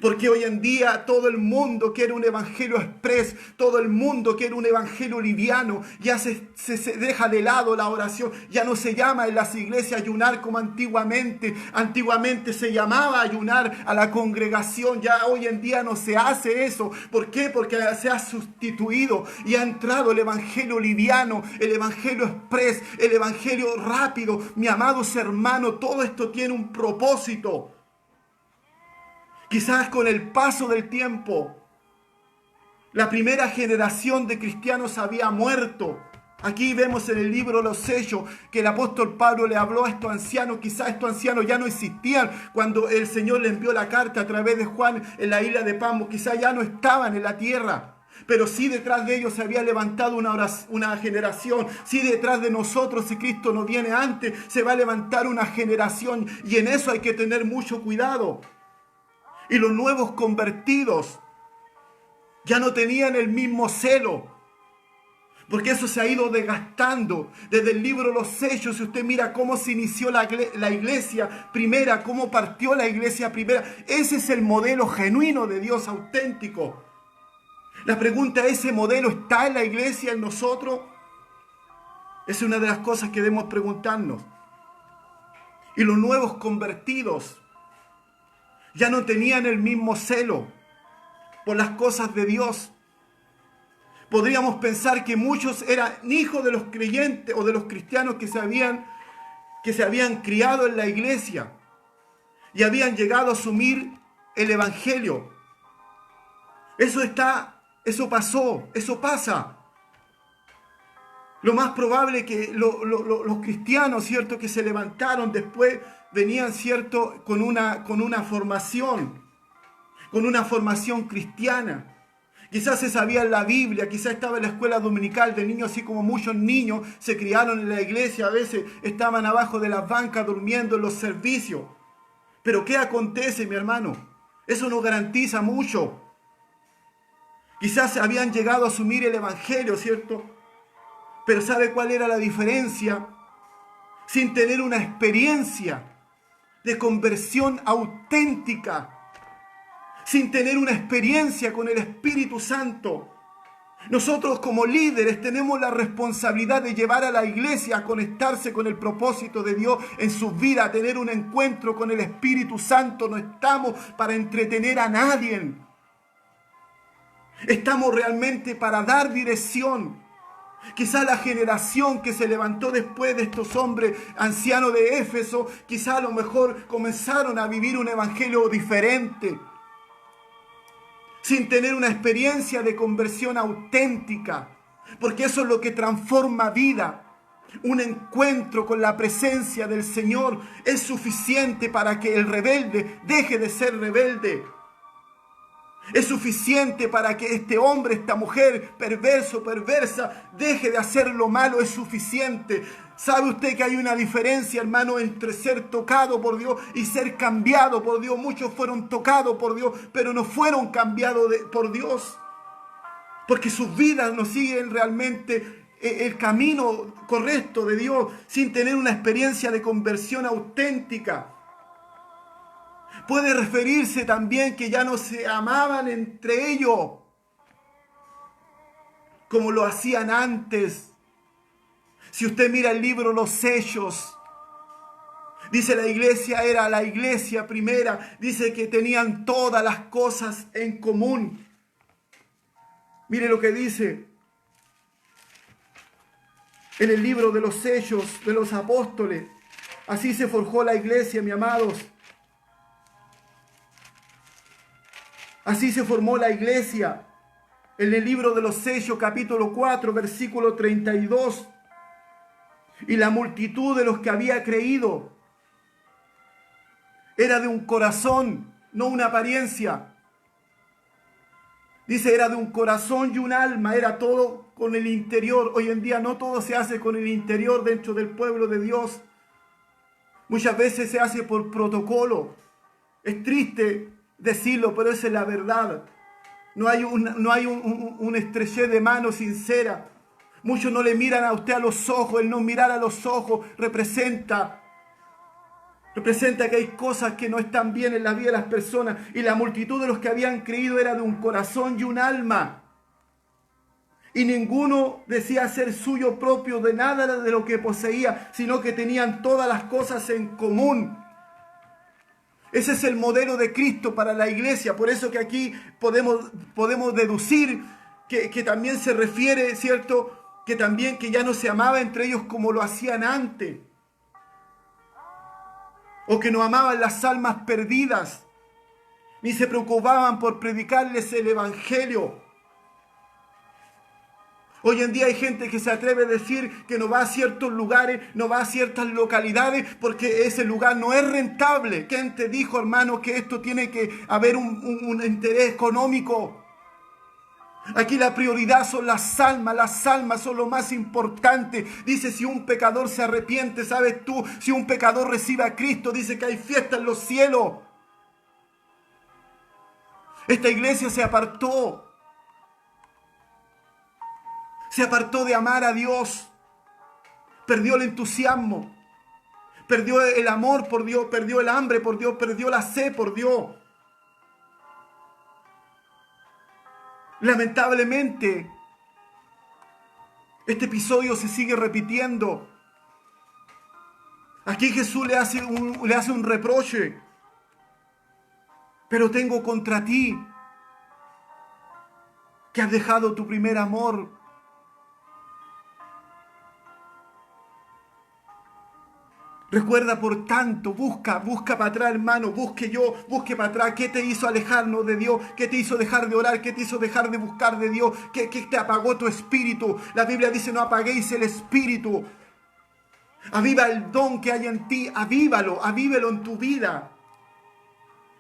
Porque hoy en día todo el mundo quiere un evangelio express, todo el mundo quiere un evangelio liviano, ya se deja de lado la oración, ya no se llama en las iglesias ayunar como antiguamente. Antiguamente se llamaba ayunar a la congregación, ya hoy en día no se hace eso. ¿Por qué? Porque se ha sustituido y ha entrado el evangelio liviano, el evangelio express, el evangelio rápido. Mi amados hermanos, todo esto tiene un propósito. Quizás con el paso del tiempo, la primera generación de cristianos había muerto. Aquí vemos en el libro Los Hechos que el apóstol Pablo le habló a estos ancianos. Quizás estos ancianos ya no existían cuando el Señor le envió la carta a través de Juan en la isla de Patmos. Quizás ya no estaban en la tierra. Pero sí detrás de ellos se había levantado una generación. Sí detrás de nosotros, si Cristo no viene antes, se va a levantar una generación. Y en eso hay que tener mucho cuidado. Y los nuevos convertidos ya no tenían el mismo celo, porque eso se ha ido desgastando. Desde el libro Los Hechos, si usted mira cómo se inició la iglesia primera, cómo partió la iglesia primera, ese es el modelo genuino de Dios auténtico. La pregunta es, ¿ese modelo está en la iglesia, en nosotros? Es una de las cosas que debemos preguntarnos. Y los nuevos convertidos ya no tenían el mismo celo por las cosas de Dios. Podríamos pensar que muchos eran hijos de los creyentes o de los cristianos que se habían criado en la iglesia y habían llegado a asumir el evangelio. Eso pasó, eso pasa. Lo más probable es que los cristianos, ¿cierto?, que se levantaron después venían, ¿cierto?, con una formación cristiana. Quizás se sabía la Biblia, quizás estaba en la escuela dominical de niños, así como muchos niños se criaron en la iglesia, a veces estaban abajo de las bancas durmiendo en los servicios. Pero ¿qué acontece, mi hermano? Eso no garantiza mucho. Quizás habían llegado a asumir el evangelio, ¿cierto? Pero ¿sabe cuál era la diferencia? Sin tener una experiencia de conversión auténtica, sin tener una experiencia con el Espíritu Santo. Nosotros como líderes tenemos la responsabilidad de llevar a la iglesia a conectarse con el propósito de Dios en su vida, a tener un encuentro con el Espíritu Santo. No estamos para entretener a nadie. Estamos realmente para dar dirección. Quizá la generación que se levantó después de estos hombres ancianos de Éfeso, quizá a lo mejor comenzaron a vivir un evangelio diferente, sin tener una experiencia de conversión auténtica, porque eso es lo que transforma vida. Un encuentro con la presencia del Señor es suficiente para que el rebelde deje de ser rebelde. Es suficiente para que este hombre, esta mujer, perverso, perversa, deje de hacer lo malo. Es suficiente. ¿Sabe usted que hay una diferencia, hermano, entre ser tocado por Dios y ser cambiado por Dios? Muchos fueron tocados por Dios, pero no fueron cambiados por Dios, porque sus vidas no siguen realmente el camino correcto de Dios, sin tener una experiencia de conversión auténtica. Puede referirse también que ya no se amaban entre ellos como lo hacían antes. Si usted mira el libro Los Sellos, dice la iglesia era la iglesia primera, dice que tenían todas las cosas en común. Mire lo que dice en el libro de Los Sellos de los Apóstoles. Así se forjó la iglesia, mis amados. Así se formó la iglesia. En el libro de Los Sellos, capítulo 4, versículo 32. Y la multitud de los que había creído era de un corazón, no una apariencia. Dice, era de un corazón y un alma, era todo con el interior. Hoy en día no todo se hace con el interior dentro del pueblo de Dios. Muchas veces se hace por protocolo. Es triste decirlo, pero esa es la verdad. No hay un estrechez de mano sincera. Muchos no le miran a usted a los ojos. El no mirar a los ojos representa que hay cosas que no están bien en la vida de las personas. Y la multitud de los que habían creído era de un corazón y un alma. Y ninguno decía ser suyo propio de nada de lo que poseía, sino que tenían todas las cosas en común. Ese es el modelo de Cristo para la iglesia. Por eso que aquí podemos deducir que también se refiere, ¿cierto?, que también que ya no se amaba entre ellos como lo hacían antes. O que no amaban las almas perdidas, ni se preocupaban por predicarles el evangelio. Hoy en día hay gente que se atreve a decir que no va a ciertos lugares, no va a ciertas localidades porque ese lugar no es rentable. ¿Quién te dijo, hermano, que esto tiene que haber un interés económico? Aquí la prioridad son las almas son lo más importante. Dice, si un pecador se arrepiente, ¿sabes tú? Si un pecador recibe a Cristo, dice que hay fiesta en los cielos. Esta iglesia se apartó de amar a Dios, perdió el entusiasmo, perdió el amor por Dios, perdió el hambre por Dios, perdió la sed por Dios. Lamentablemente, este episodio se sigue repitiendo. Aquí Jesús le hace un reproche. Pero tengo contra ti que has dejado tu primer amor. Recuerda, por tanto, busca para atrás, hermano, busque para atrás. ¿Qué te hizo alejarnos de Dios? ¿Qué te hizo dejar de orar? ¿Qué te hizo dejar de buscar de Dios? ¿Qué te apagó tu espíritu? La Biblia dice, no apaguéis el espíritu. Aviva el don que hay en ti, avívalo en tu vida.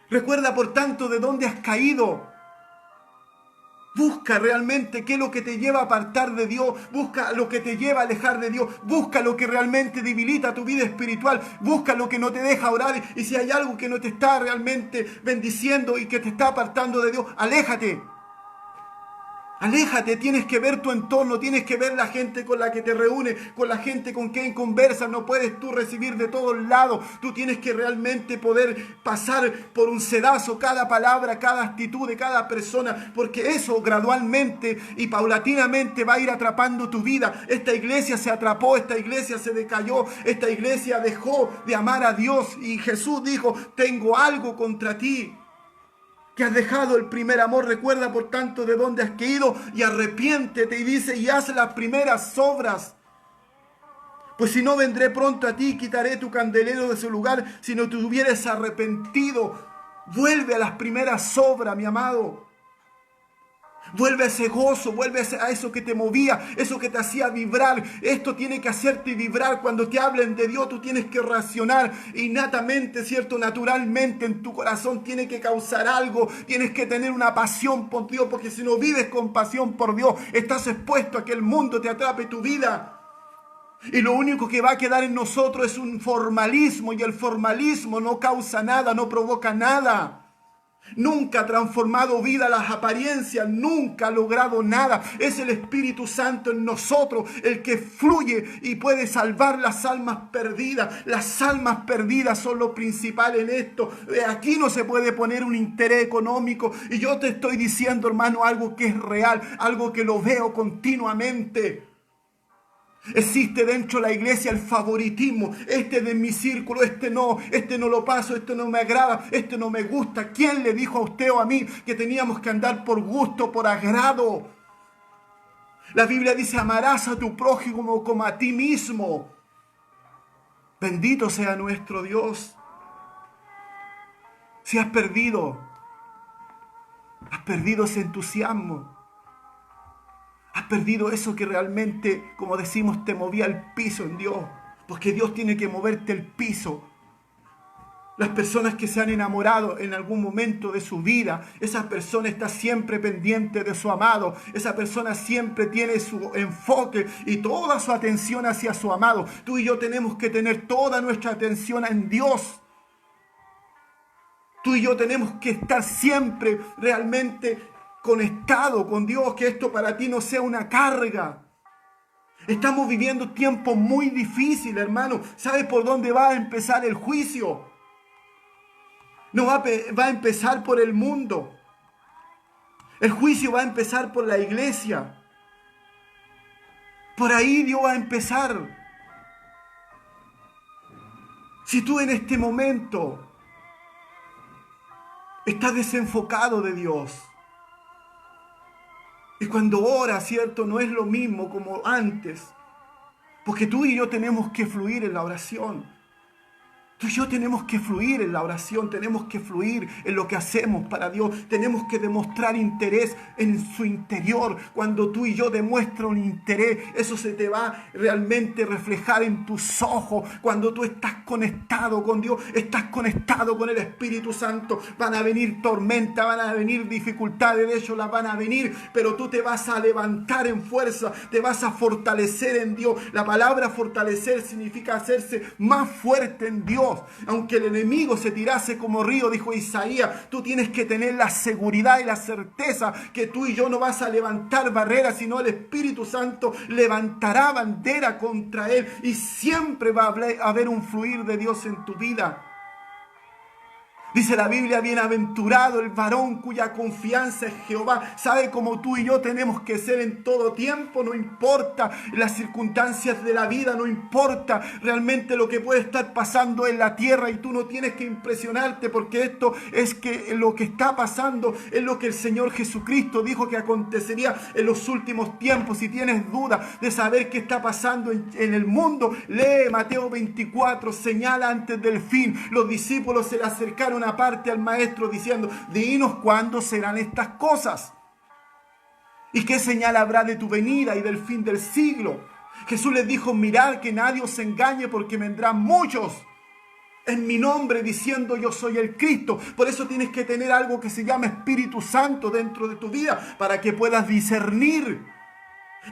Recuerda, por tanto, de dónde has caído. Busca realmente qué es lo que te lleva a apartar de Dios. Busca lo que te lleva a alejar de Dios. Busca lo que realmente debilita tu vida espiritual. Busca lo que no te deja orar. Y si hay algo que no te está realmente bendiciendo y que te está apartando de Dios, aléjate. Aléjate, tienes que ver tu entorno, tienes que ver la gente con la que te reúnes, con la gente con quien conversas. No puedes tú recibir de todos lados. Tú tienes que realmente poder pasar por un sedazo cada palabra, cada actitud de cada persona, porque eso gradualmente y paulatinamente va a ir atrapando tu vida. Esta iglesia se atrapó, esta iglesia se decayó, esta iglesia dejó de amar a Dios y Jesús dijo, tengo algo contra ti, que has dejado el primer amor. Recuerda, por tanto, de dónde has caído y arrepiéntete. Y dice, y haz las primeras obras. Pues si no, vendré pronto a ti y quitaré tu candelero de su lugar. Si no te hubieras arrepentido, vuelve a las primeras obras, mi amado. Vuelve a ese gozo, vuelve a eso que te movía, eso que te hacía vibrar. Esto tiene que hacerte vibrar. Cuando te hablen de Dios, tú tienes que reaccionar innatamente, ¿cierto? Naturalmente en tu corazón tiene que causar algo. Tienes que tener una pasión por Dios, porque si no vives con pasión por Dios, estás expuesto a que el mundo te atrape tu vida. Y lo único que va a quedar en nosotros es un formalismo, y el formalismo no causa nada, no provoca nada. Nunca ha transformado vida las apariencias, nunca ha logrado nada. Es el Espíritu Santo en nosotros el que fluye y puede salvar las almas perdidas. Las almas perdidas son lo principal en esto. Aquí no se puede poner un interés económico. Y yo te estoy diciendo, hermano, algo que es real, algo que lo veo continuamente. Existe dentro de la iglesia el favoritismo. Este de mi círculo, este no lo paso, este no me agrada, este no me gusta. ¿Quién le dijo a usted o a mí que teníamos que andar por gusto, por agrado? La Biblia dice, amarás a tu prójimo como a ti mismo. Bendito sea nuestro Dios. Si has perdido ese entusiasmo. Has perdido eso que realmente, como decimos, te movía el piso en Dios. Porque Dios tiene que moverte el piso. Las personas que se han enamorado en algún momento de su vida, esa persona está siempre pendiente de su amado. Esa persona siempre tiene su enfoque y toda su atención hacia su amado. Tú y yo tenemos que tener toda nuestra atención en Dios. Tú y yo tenemos que estar siempre realmente conectado con Dios, que esto para ti no sea una carga. Estamos viviendo tiempos muy difíciles, hermano. ¿Sabes por dónde va a empezar el juicio? No va a empezar por el mundo. El juicio va a empezar por la iglesia. Por ahí Dios va a empezar. Si tú en este momento estás desenfocado de Dios, y cuando oras, ¿cierto? No es lo mismo como antes. Porque tú y yo tenemos que fluir en la oración. Tú y yo tenemos que fluir en la oración, tenemos que fluir en lo que hacemos para Dios, tenemos que demostrar interés en su interior. Cuando tú y yo demuestras un interés, eso se te va realmente a reflejar en tus ojos. Cuando tú estás conectado con Dios, estás conectado con el Espíritu Santo, van a venir tormentas, van a venir dificultades, de hecho las van a venir, pero tú te vas a levantar en fuerza, te vas a fortalecer en Dios. La palabra fortalecer significa hacerse más fuerte en Dios. Aunque el enemigo se tirase como río, dijo Isaías, tú tienes que tener la seguridad y la certeza que tú y yo no vas a levantar barreras, sino el Espíritu Santo levantará bandera contra él y siempre va a haber un fluir de Dios en tu vida. Dice la Biblia, bienaventurado el varón cuya confianza es Jehová. ¿Sabe cómo tú y yo tenemos que ser en todo tiempo? No importa las circunstancias de la vida, no importa realmente lo que puede estar pasando en la tierra, y tú no tienes que impresionarte, porque esto es que lo que está pasando es lo que el Señor Jesucristo dijo que acontecería en los últimos tiempos. Si tienes duda de saber qué está pasando en el mundo, lee Mateo 24, señala antes del fin. Los discípulos se le acercaron aparte al maestro diciendo, dinos cuándo serán estas cosas y qué señal habrá de tu venida y del fin del siglo. Jesús les dijo, mirad que nadie os engañe, porque vendrán muchos en mi nombre diciendo yo soy el Cristo. Por eso tienes que tener algo que se llama Espíritu Santo dentro de tu vida, para que puedas discernir.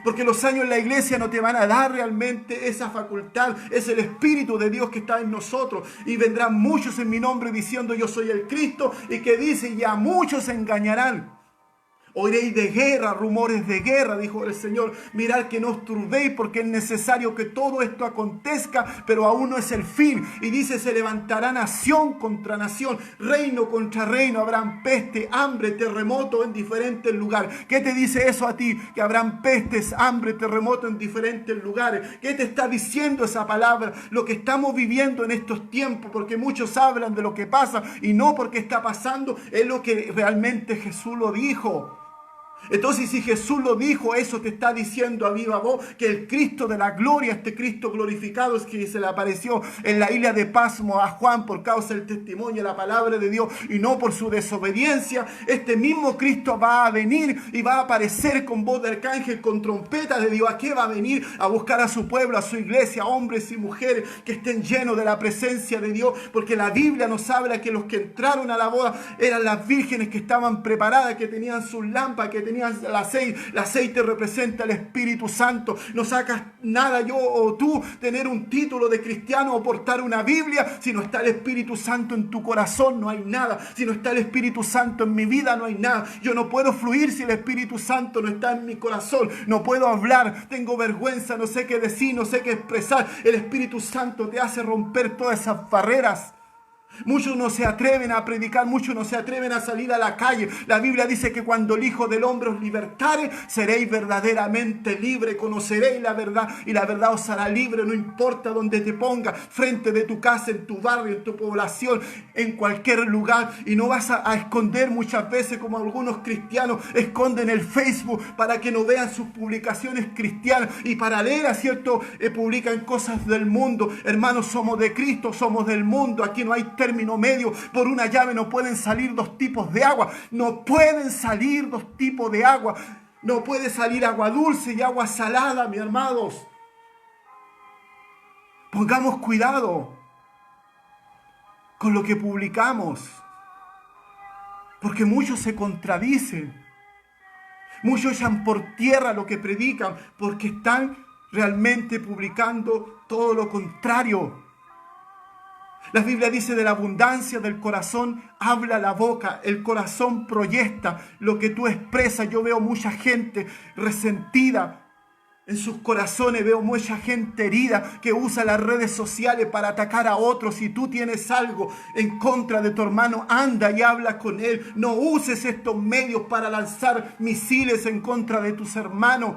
Porque los años en la iglesia no te van a dar realmente esa facultad. Es el Espíritu de Dios que está en nosotros. Y vendrán muchos en mi nombre diciendo yo soy el Cristo. Y que dice, y a muchos engañarán. Oiréis de guerra, rumores de guerra, dijo el Señor. Mirad que no os turbéis, porque es necesario que todo esto acontezca, pero aún no es el fin. Y dice, se levantará nación contra nación, reino contra reino. Habrán peste, hambre, terremoto en diferentes lugares. ¿Qué te dice eso a ti? Que habrán pestes, hambre, terremoto en diferentes lugares. ¿Qué te está diciendo esa palabra? Lo que estamos viviendo en estos tiempos, porque muchos hablan de lo que pasa y no porque está pasando, es lo que realmente Jesús lo dijo. Entonces, si Jesús lo dijo, eso te está diciendo a viva voz que el Cristo de la gloria, este Cristo glorificado, es que se le apareció en la isla de Pasmo a Juan por causa del testimonio de la palabra de Dios y no por su desobediencia. Este mismo Cristo va a venir y va a aparecer con voz de arcángel, con trompeta de Dios. ¿A qué va a venir? A buscar a su pueblo, a su iglesia, hombres y mujeres que estén llenos de la presencia de Dios, porque la Biblia nos habla que los que entraron a la boda eran las vírgenes que estaban preparadas, que tenían sus lámparas, que tenían tenías el aceite representa el Espíritu Santo. No sacas nada yo o tú tener un título de cristiano o portar una Biblia. Si no está el Espíritu Santo en tu corazón, no hay nada. Si no está el Espíritu Santo en mi vida, no hay nada. Yo no puedo fluir si el Espíritu Santo no está en mi corazón. No puedo hablar, tengo vergüenza, no sé qué decir, no sé qué expresar. El Espíritu Santo te hace romper todas esas barreras. Muchos no se atreven a predicar, muchos no se atreven a salir a la calle. La Biblia dice que cuando el Hijo del Hombre os libertare, seréis verdaderamente libre, conoceréis la verdad y la verdad os hará libre, no importa donde te pongas, frente de tu casa, en tu barrio, en tu población, en cualquier lugar. Y no vas a esconder muchas veces como algunos cristianos esconden el Facebook para que no vean sus publicaciones cristianas y paralelas, ¿cierto? Publican cosas del mundo. Hermanos, somos de Cristo, somos del mundo. Aquí no hay término medio. Por una llave no pueden salir dos tipos de agua. No pueden salir dos tipos de agua. No puede salir agua dulce y agua salada, mis hermanos. Pongamos cuidado con lo que publicamos, porque muchos se contradicen. Muchos echan por tierra lo que predican porque están realmente publicando todo lo contrario. La Biblia dice: de la abundancia del corazón habla la boca. El corazón proyecta lo que tú expresas. Yo veo mucha gente resentida en sus corazones, veo mucha gente herida que usa las redes sociales para atacar a otros. Si tú tienes algo en contra de tu hermano, anda y habla con él. No uses estos medios para lanzar misiles en contra de tus hermanos.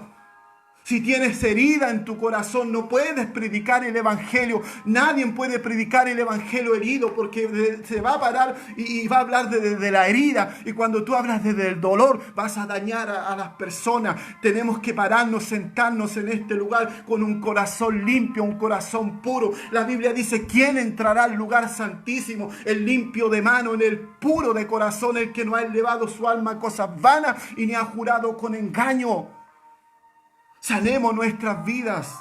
Si tienes herida en tu corazón, no puedes predicar el Evangelio. Nadie puede predicar el Evangelio herido, porque se va a parar y va a hablar de la herida. Y cuando tú hablas desde el dolor, vas a dañar a las personas. Tenemos que pararnos, sentarnos en este lugar con un corazón limpio, un corazón puro. La Biblia dice: ¿quién entrará al lugar santísimo? El limpio de mano, en el puro de corazón, el que no ha elevado su alma a cosas vanas y ni ha jurado con engaño. Sanemos nuestras vidas,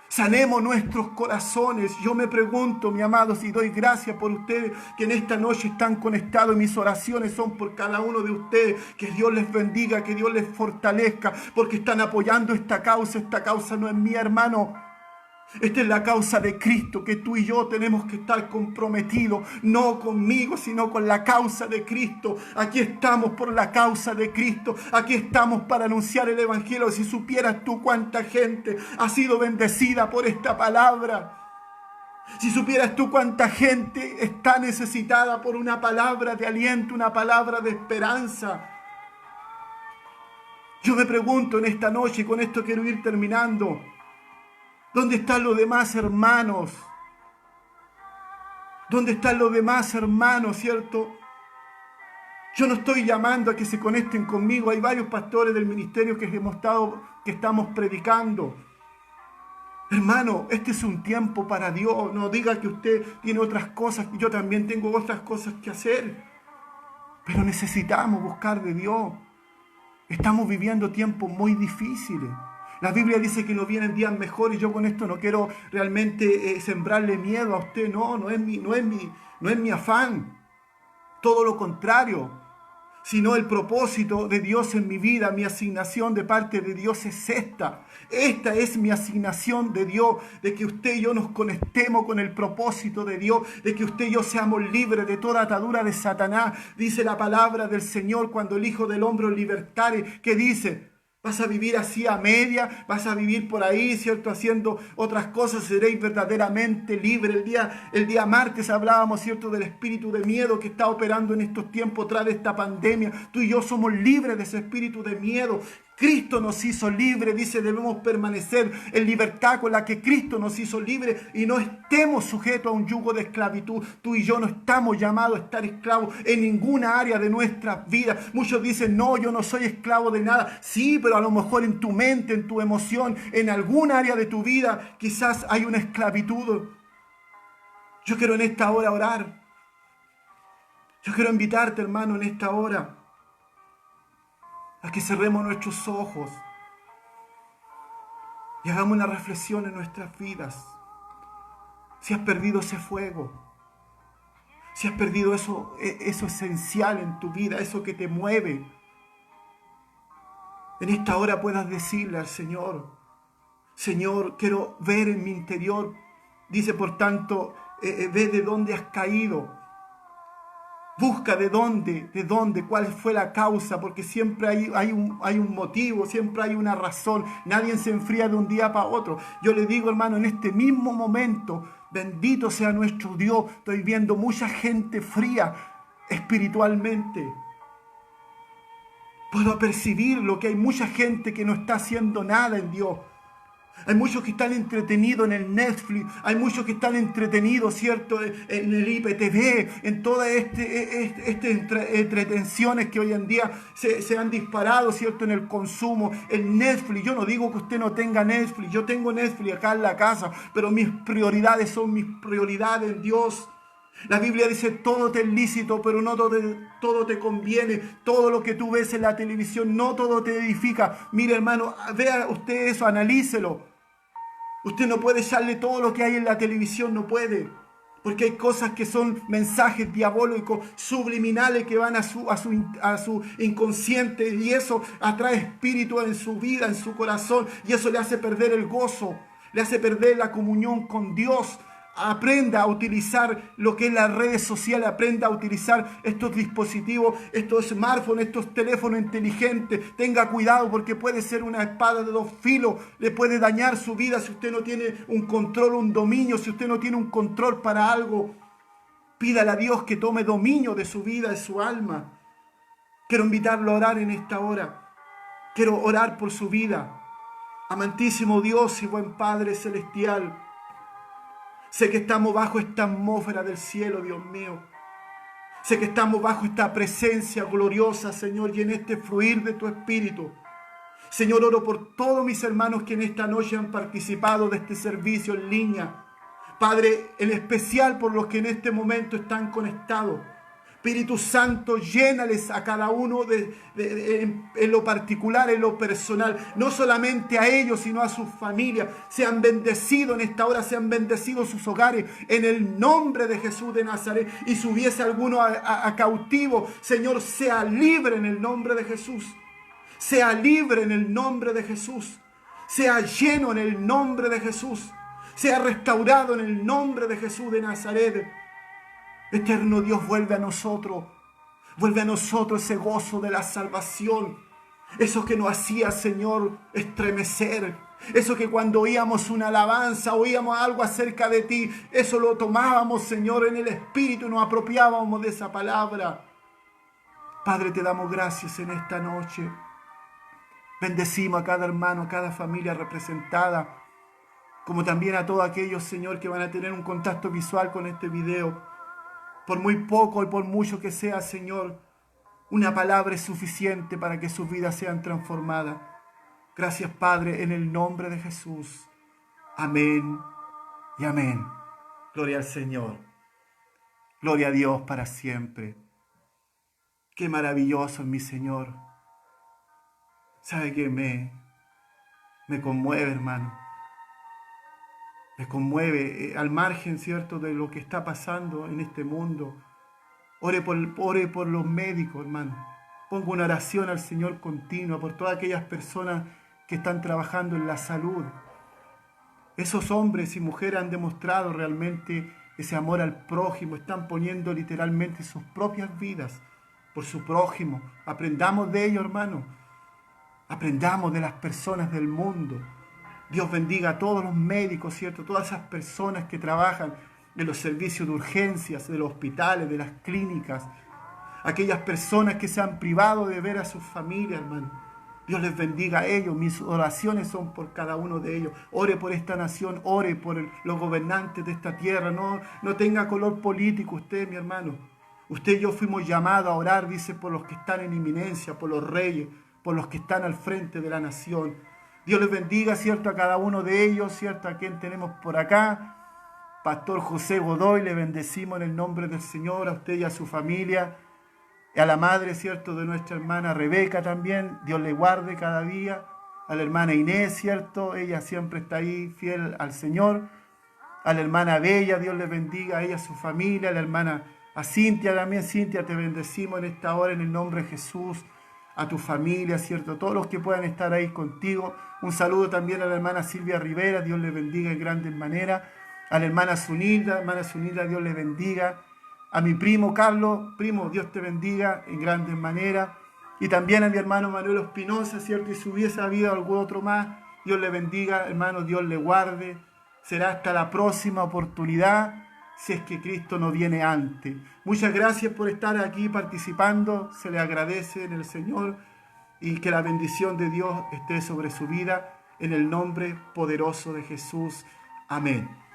sanemos nuestros corazones. Yo me pregunto, mi amado, y doy gracias por ustedes que en esta noche están conectados. Mis oraciones son por cada uno de ustedes. Que Dios les bendiga, que Dios les fortalezca, porque están apoyando esta causa. Esta causa no es mía, hermano. Esta es la causa de Cristo, que tú y yo tenemos que estar comprometidos, no conmigo, sino con la causa de Cristo. Aquí estamos por la causa de Cristo, aquí estamos para anunciar el Evangelio. Si supieras tú cuánta gente ha sido bendecida por esta palabra, si supieras tú cuánta gente está necesitada por una palabra de aliento, una palabra de esperanza. Yo me pregunto en esta noche, y con esto quiero ir terminando: ¿dónde están los demás hermanos? ¿Dónde están los demás hermanos, cierto? Yo no estoy llamando a que se conecten conmigo. Hay varios pastores del ministerio que estamos predicando. Hermano, este es un tiempo para Dios. No diga que usted tiene otras cosas, yo también tengo otras cosas que hacer. Pero necesitamos buscar de Dios. Estamos viviendo tiempos muy difíciles. La Biblia dice que nos vienen días mejores. Yo con esto no quiero realmente sembrarle miedo a usted. No es mi afán. Todo lo contrario. Sino el propósito de Dios en mi vida, mi asignación de parte de Dios es esta. Esta es mi asignación de Dios, de que usted y yo nos conectemos con el propósito de Dios, de que usted y yo seamos libres de toda atadura de Satanás. Dice la palabra del Señor cuando el Hijo del Hombre os libertare, que dice: vas a vivir así a media, vas a vivir por ahí, ¿cierto? Haciendo otras cosas, seréis verdaderamente libres. El día martes hablábamos, ¿cierto?, del espíritu de miedo que está operando en estos tiempos tras de esta pandemia. Tú y yo somos libres de ese espíritu de miedo. Cristo nos hizo libres, dice: debemos permanecer en libertad con la que Cristo nos hizo libres y no estemos sujetos a un yugo de esclavitud. Tú y yo no estamos llamados a estar esclavos en ninguna área de nuestra vida. Muchos dicen: no, yo no soy esclavo de nada. Sí, pero a lo mejor en tu mente, en tu emoción, en alguna área de tu vida, quizás hay una esclavitud. Yo quiero en esta hora orar. Yo quiero invitarte, hermano, en esta hora a que cerremos nuestros ojos y hagamos una reflexión en nuestras vidas. Si has perdido ese fuego, si has perdido eso esencial en tu vida, eso que te mueve, en esta hora puedas decirle al Señor: Señor, quiero ver en mi interior. Dice, por tanto, ve de dónde has caído. Busca de dónde, cuál fue la causa, porque siempre hay un motivo, siempre hay una razón. Nadie se enfría de un día para otro. Yo le digo, hermano, en este mismo momento, bendito sea nuestro Dios, estoy viendo mucha gente fría espiritualmente. Puedo percibir lo que hay mucha gente que no está haciendo nada en Dios. Hay muchos que están entretenidos en el Netflix, hay muchos que están entretenidos, ¿cierto?, en el IPTV, en todas entretenciones que hoy en día se han disparado, ¿cierto?, en el consumo. El Netflix, yo no digo que usted no tenga Netflix, yo tengo Netflix acá en la casa, pero mis prioridades son mis prioridades en Dios. La Biblia dice, todo te es lícito, pero no todo te conviene. Todo lo que tú ves en la televisión, no todo te edifica. Mire, hermano, vea usted eso, analícelo. Usted no puede echarle todo lo que hay en la televisión, no puede. Porque hay cosas que son mensajes diabólicos, subliminales, que van a su inconsciente, y eso atrae espíritu en su vida, en su corazón, y eso le hace perder el gozo, le hace perder la comunión con Dios. Aprenda a utilizar lo que es las redes sociales, aprenda a utilizar estos dispositivos, estos smartphones, estos teléfonos inteligentes. Tenga cuidado, porque puede ser una espada de dos filos, le puede dañar su vida si usted no tiene un control, un dominio, si usted no tiene un control para algo. Pídale a Dios que tome dominio de su vida, de su alma. Quiero invitarlo a orar en esta hora. Quiero orar por su vida. Amantísimo Dios y buen Padre Celestial, sé que estamos bajo esta atmósfera del cielo, Dios mío. Sé que estamos bajo esta presencia gloriosa, Señor, y en este fluir de tu Espíritu. Señor, oro por todos mis hermanos que en esta noche han participado de este servicio en línea. Padre, en especial por los que en este momento están conectados. Espíritu Santo, llénales a cada uno en lo particular, en lo personal. No solamente a ellos, sino a sus familias. Sean bendecidos en esta hora, sean bendecidos sus hogares, en el nombre de Jesús de Nazaret. Y si hubiese alguno a cautivo, Señor, sea libre en el nombre de Jesús. Sea libre en el nombre de Jesús. Sea lleno en el nombre de Jesús. Sea restaurado en el nombre de Jesús de Nazaret. Eterno Dios, vuelve a nosotros ese gozo de la salvación, eso que nos hacía, Señor, estremecer, eso que cuando oíamos una alabanza, oíamos algo acerca de ti, eso lo tomábamos, Señor, en el Espíritu y nos apropiábamos de esa palabra. Padre, te damos gracias en esta noche. Bendecimos a cada hermano, a cada familia representada, como también a todos aquellos, Señor, que van a tener un contacto visual con este video. Por muy poco y por mucho que sea, Señor, una palabra es suficiente para que sus vidas sean transformadas. Gracias, Padre, en el nombre de Jesús. Amén y amén. Gloria al Señor. Gloria a Dios para siempre. Qué maravilloso es mi Señor. ¿Sabe qué? Me conmueve, hermano. Me conmueve, al margen, ¿cierto?, de lo que está pasando en este mundo. Ore por los médicos, hermano. Pongo una oración al Señor continua por todas aquellas personas que están trabajando en la salud. Esos hombres y mujeres han demostrado realmente ese amor al prójimo. Están poniendo literalmente sus propias vidas por su prójimo. Aprendamos de ellos, hermano. Aprendamos de las personas del mundo. Dios bendiga a todos los médicos, ¿cierto? Todas esas personas que trabajan en los servicios de urgencias, de los hospitales, de las clínicas. Aquellas personas que se han privado de ver a sus familias, hermano. Dios les bendiga a ellos. Mis oraciones son por cada uno de ellos. Ore por esta nación, ore por los gobernantes de esta tierra. No tenga color político usted, mi hermano. Usted y yo fuimos llamados a orar, dice, por los que están en inminencia, por los reyes, por los que están al frente de la nación. Dios les bendiga, ¿cierto?, a cada uno de ellos, ¿cierto?, a quien tenemos por acá. Pastor José Godoy, le bendecimos en el nombre del Señor, a usted y a su familia. Y a la madre, ¿cierto?, de nuestra hermana Rebeca también. Dios le guarde cada día. A la hermana Inés, ¿cierto?, ella siempre está ahí fiel al Señor. A la hermana Bella, Dios le bendiga, a ella, a su familia. A la hermana, a Cintia también. Cintia, te bendecimos en esta hora en el nombre de Jesús. a tu familia, ¿cierto? Todos los que puedan estar ahí contigo. Un saludo también a la hermana Silvia Rivera, Dios le bendiga en grandes maneras. A la hermana Zunilda, Dios le bendiga. A mi primo Carlos, primo, Dios te bendiga en grandes maneras. Y también a mi hermano Manuel Espinosa, ¿cierto? Y si hubiese habido algún otro más, Dios le bendiga, hermano, Dios le guarde. Será hasta la próxima oportunidad, si es que Cristo no viene antes. Muchas gracias por estar aquí participando, se le agradece en el Señor y que la bendición de Dios esté sobre su vida en el nombre poderoso de Jesús. Amén.